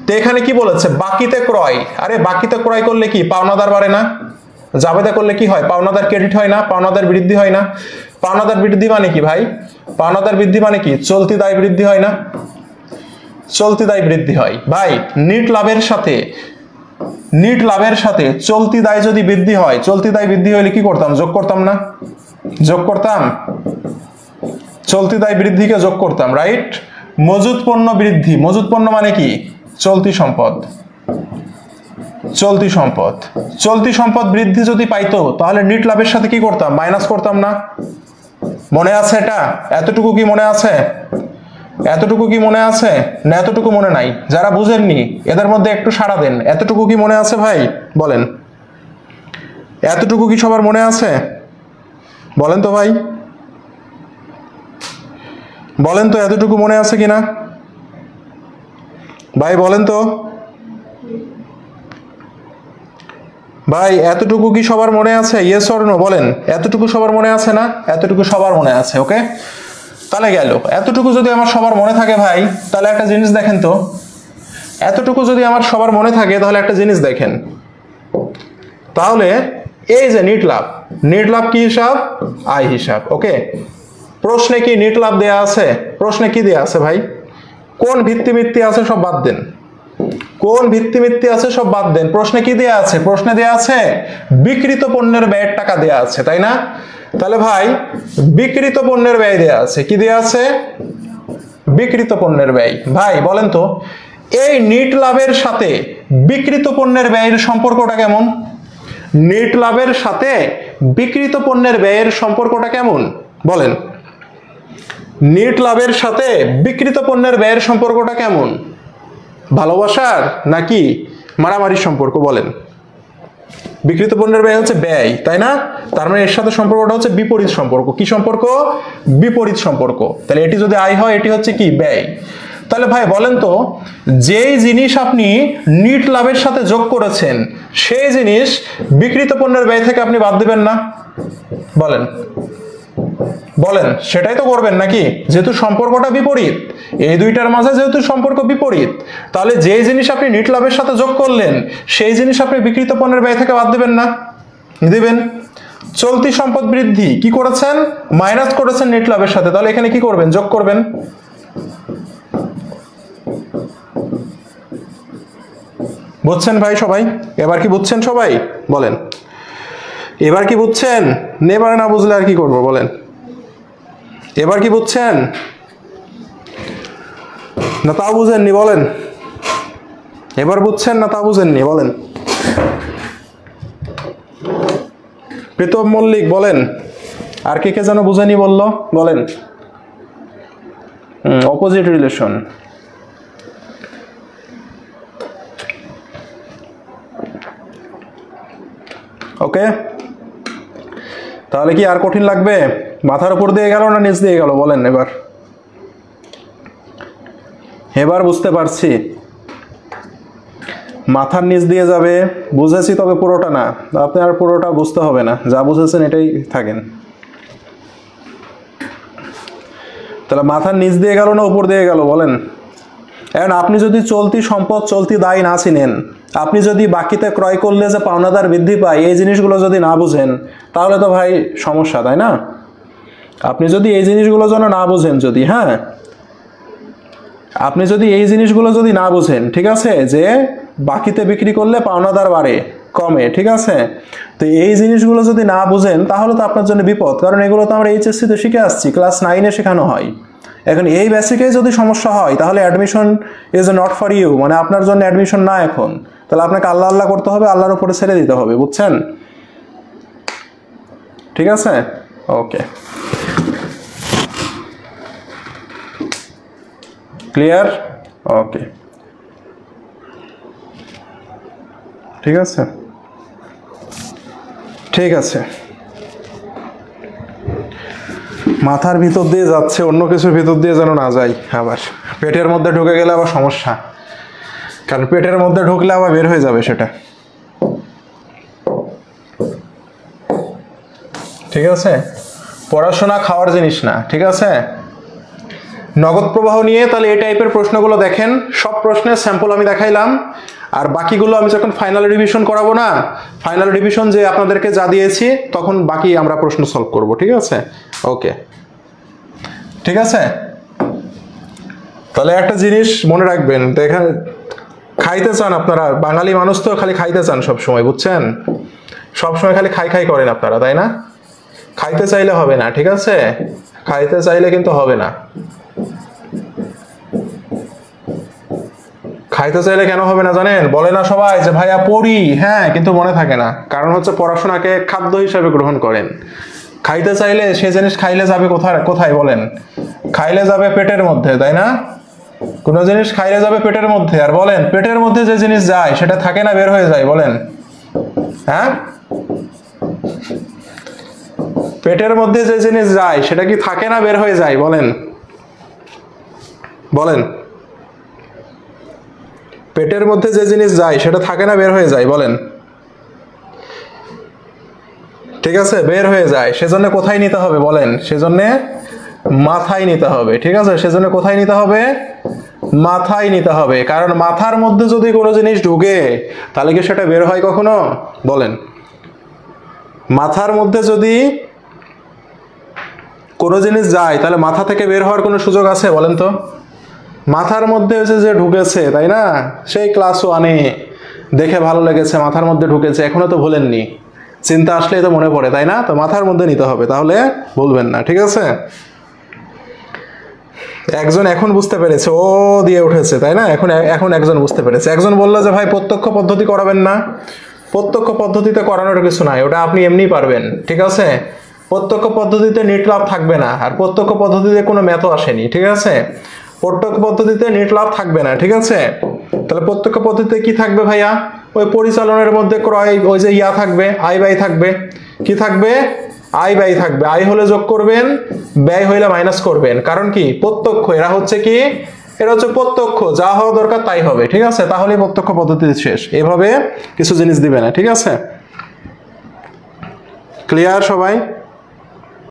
তো এখানে কি বলেছে? বাকিতে ক্রয়। আরে বাকিতে ক্রয় করলে কি পাওনাদার বাড়ে না? জাবেদা করলে কি হয়? পাওনাদার ক্রেডিট হয় না? পাওনাদার বৃদ্ধি হয় না? পাওনাদার বৃদ্ধি মানে কি ভাই? পাওনাদার বৃদ্ধি মানে কি? চলতি দায় বৃদ্ধি হয় না? চলতি দায় বৃদ্ধি হয় ভাই। নিট লাভের সাথে চলতি দায় যদি বৃদ্ধি হয়, চলতি দায় বৃদ্ধি হলে কি করতাম? যোগ করতাম না? যোগ করতাম, চলতি দায় বৃদ্ধিকে যোগ করতাম, রাইট? মজুত পণ্য বৃদ্ধি, মজুত পণ্য মানে কি? চলতি সম্পদ। চলতি সম্পদ বৃদ্ধি যদি পাইতো, তাহলে নিট লাভের সাথে কি করতাম? মাইনাস করতাম না? মনে আছে এটা? এতটুকু কি মনে আছে? এতটুকু কি মনে আছে না? এতটুকু মনে নাই? যারা বুঝেননি এদের মধ্যে একটু সাড়া দেন। এতটুকু কি মনে আছে ভাই? বলেন, এতটুকু কি সবার মনে আছে? বলেন তো ভাই, বলেন তো এতটুকু মনে আছে কিনা ভাই? বলেন তো ভাই, এতটুকু কি সবার মনে আছে? ইয়েস অর নো বলেন। এতটুকু সবার মনে আছে না? এতটুকু সবার মনে আছে। ওকে, তাহলে গেল। এতটুকু যদি আমার সবার মনে থাকে ভাই, তাহলে একটা জিনিস দেখেন তো। এতটুকু যদি আমার সবার মনে থাকে, তাহলে একটা জিনিস দেখেন। তাহলে এই যে নিট লাভ কি হিসাব? আয় হিসাব। ওকে, প্রশ্নে কি নিট লাভ দেয়া আছে? প্রশ্নে কি দেয়া আছে ভাই? কোন ভিত্তি আছে সব বাদ দেন, কোন ভিত্তি আছে সব বাদ দেন। প্রশ্নে কি দেয়া আছে? প্রশ্নে দেয়া আছে বিক্রিত পণ্যের ব্যয়ের টাকা দেয়া আছে, তাই না? তাহলে ভাই বিক্রিত পণ্যের ব্যয় দেয়া আছে। কি দেয়া আছে? বিক্রিত পণ্যের ব্যয়। ভাই বলেন তো, এই নিট লাভের সাথে বিক্রিত পণ্যের ব্যয়ের সম্পর্কটা কেমন? নিট লাভের সাথে বিক্রিত পণ্যের ব্যয়ের সম্পর্কটা কেমন বলেন? নিট লাভের সাথে বিক্রিত পণ্যের ব্যয়ের সম্পর্কটা কেমন? ভালোবাসার নাকি মারামারির সম্পর্ক? বলেন। বিক্রিত পণ্যের ব্যয় হচ্ছে ব্যয়, তাই না? তার মানে এর সাথে সম্পর্কটা হচ্ছে বিপরীত সম্পর্ক। কি সম্পর্ক? বিপরীত সম্পর্ক। তাহলে এটি যদি আয় হয়, এটি হচ্ছে কি? ব্যয়। তাহলে ভাই বলেন তো, যেই জিনিস আপনি নিট লাভের সাথে যোগ করেছেন, সেই জিনিস বিক্রিত পণ্যের ব্যয় থেকে আপনি বাদ দিবেন না? বলেন বলেন, সেটাই তো করবেন নাকি? যেহেতু সম্পর্কটা বিপরীত, এই দুইটার মাঝে যেহেতু সম্পর্ক বিপরীত, তাহলে যে জিনিস আপনি নিট লাভের সাথে যোগ করলেন, সেই জিনিস আপনি বিক্রিত পণ্যের ব্যয় থেকে বাদ দিবেন না? দিবেন। চলতি সম্পদ বৃদ্ধি কি করেছেন? মাইনাস করেছেন নিট লাভের সাথে, তাহলে এখানে কি করবেন? যোগ করবেন। বুঝছেন ভাই সবাই? এবার কি বুঝছেন সবাই? বলেন, এবার কি বুঝছেন? এবার না বুঝলে আর কি করবো বলেন? এবার কি বুঝছেন না তাও বুঝেননি? বলেন, এবার বুঝছেন না তাও বুঝেননি? বলেন। প্রীতম মল্লিক বলেন, আর কে কে যেন বুঝেনি বললো? বলেন। Opposite relation. ওকে, তাহলে কি আর কঠিন লাগবে? মাথার উপর দিয়ে গেল না নিচ দিয়ে গেল? বলেন এবার। এবার বুঝতে পারছি, মাথার নিচ দিয়ে যাবে বুঝেছি, তবে পুরোটা না। আপনি আর পুরোটা বুঝতে হবে না, যা বুঝেছেন এটাই থাকেন। তাহলে মাথার নিচ দিয়ে গেল না উপর দিয়ে গেল? বলেন। এখন আপনি যদি চলতি সম্পদ চলতি দায় না চিনেন, আপনি যদি বাকিতে ক্রয় করলে যে পাওনাদার বৃদ্ধি পায়, এই জিনিসগুলো যদি না বুঝেন, তাহলে তো ভাই সমস্যা, তাই না? আপনি যদি এই জিনিসগুলো যেন না বুঝেন, যদি, হ্যাঁ, আপনি যদি এই জিনিসগুলো যদি না বুঝেন, ঠিক আছে, যে বাকিতে বিক্রি করলে পাওনাদার বাড়ে কমে, ঠিক আছে, তো এই জিনিসগুলো যদি না বুঝেন তাহলে তো আপনার জন্য বিপদ, কারণ এগুলো তো আমরা এইচএসসি তে শিখে আসছি, ক্লাস 9-এ শেখানো হয়। এখন এই বেসিকে যদি সমস্যা হয় তাহলে admission is not for you, মানে আপনার জন্য অ্যাডমিশন না এখন। তাহলে আপনাকে আল্লাহ আল্লাহ করতে হবে, আল্লাহর উপরে ছেড়ে দিতে হবে, বুঝছেন? ঠিক আছে, ওকে, ক্লিয়ার, ওকে, ঠিক আছে, ঠিক আছে। মাথার ভিতর দিয়ে যাচ্ছে, অন্য কিছুর ভিতর দিয়ে যেন না যায়, আবার পেটের মধ্যে ঢুকে গেলে আবার সমস্যা, কারণ পেটের মধ্যে ঢুকলে আবার বের হয়ে যাবে সেটা, ঠিক আছে। পড়াশোনা খাওয়ার জিনিস না, ঠিক আছে। নগদ প্রবাহ নিয়ে তাহলে এই টাইপের প্রশ্নগুলো দেখেন, সব প্রশ্নের স্যাম্পল আমি দেখাইলাম, আর বাকিগুলো আমি যখন ফাইনাল রিভিশন করাবো না, ফাইনাল রিভিশন যে আপনাদেরকে যা দিয়েছি তখন বাকি আমরা প্রশ্ন সলভ করব, ঠিক আছে, ওকে, ঠিক আছে। তাহলে একটা জিনিস মনে রাখবেন, দেখেন খাইতে চান আপনারা, বাঙালি মানুষ তো খালি খাইতে চান সব সময়, বুঝছেন, সব সময় খালি খাই খাই করেন আপনারা, তাই না? খাইতে চাইলে হবে না, ঠিক আছে, খাইতে চাইলে কিন্তু হবে না। খাইতে চাইলে কেন হবে না জানেন? বলে না সবাই যে ভাইয়া পড়ি, হ্যাঁ, কিন্তু মনে থাকে না, কারণ হচ্ছে পড়াশোনাকে খাদ্য হিসেবে গ্রহণ করেন। খাইতে চাইলে সে জিনিস খাইলে যাবে কোথায়, কোথায় বলেন? খাইলে যাবে পেটের মধ্যে, তাই না? কোন জিনিস খাইলে যাবে পেটের মধ্যে, আর বলেন পেটের মধ্যে যে জিনিস যায় সেটা থাকে না বের হয়ে যায়, বলেন? হ্যাঁ, পেটের মধ্যে যে জিনিস যায় সেটা কি থাকে না বের হয়ে যায়, বলেন? বলেন, পেটের মধ্যে যে জিনিস যায় সেটা থাকে না বের হয়ে যায়, বলেন? ঠিক আছে, বের হয়ে যায়, সেজন্য কোথায় নিতে হবে বলেন? সেজন্য মাথায় নিতে হবে, ঠিক আছে, সেজন্য কোথায় নিতে হবে? মাথায় নিতে হবে, কারণ মাথার মধ্যে যদি কোনো জিনিস ঢুকে তাহলে কি সেটা বের হয় কখনো, বলেন? মাথার মধ্যে যদি কোনো জিনিস যায় তাহলে মাথা থেকে বের হওয়ার কোনো সুযোগ আছে, বলেন তো? মাথার মধ্যে যে ঢুকেছে, তাই না, সেই ক্লাস 1-এ দেখে ভালো লেগেছে, মাথার মধ্যে ঢুকেছে, এখনো তো ভুলেননি, চিন্তা আসলেই তো মনে পড়ে, তাই না? তো মাথার মধ্যে নিতে হবে, তাহলে ভুলবেন না, ঠিক আছে। একজন এখন বুঝতে পেরেছে, ও দিয়ে উঠেছে, তাই না? এখন একজন বুঝতে পেরেছে। একজন বললো যে ভাই প্রত্যক্ষ পদ্ধতি করাবেন না, প্রত্যক্ষ পদ্ধতিতে করানোর কিছু নাই, ওটা আপনি এমনি পারবেন, ঠিক আছে। প্রত্যক্ষ পদ্ধতিতে নিট লাভ থাকবে না, আর প্রত্যক্ষ পদ্ধতিতে কোনো ম্যাথও আসেনি, ঠিক আছে। প্রত্যক্ষ পদ্ধতিতে নিট লাভ থাকবে না, ঠিক আছে। তাহলে প্রত্যক্ষ পদ্ধতিতে কি থাকবে ভাইয়া? ওই পরিচালনের মধ্যে ক্রয়, ওই যে ইয়া থাকবে, আয় ব্যয় থাকবে, কি থাকবে? আয় ব্যয় থাকবে, আয় হলে যোগ করবেন, ব্যয় হইলে মাইনাস করবেন, কারণ কি প্রত্যক্ষ, এরা হচ্ছে কি, এটা হচ্ছে প্রত্যক্ষ, যা হওয়া দরকার তাই হবে, ঠিক আছে। তাহলে প্রত্যক্ষ পদ্ধতি শেষ, এভাবে কিছু জিনিস দিবে না, ঠিক আছে। ক্লিয়ার সবাই?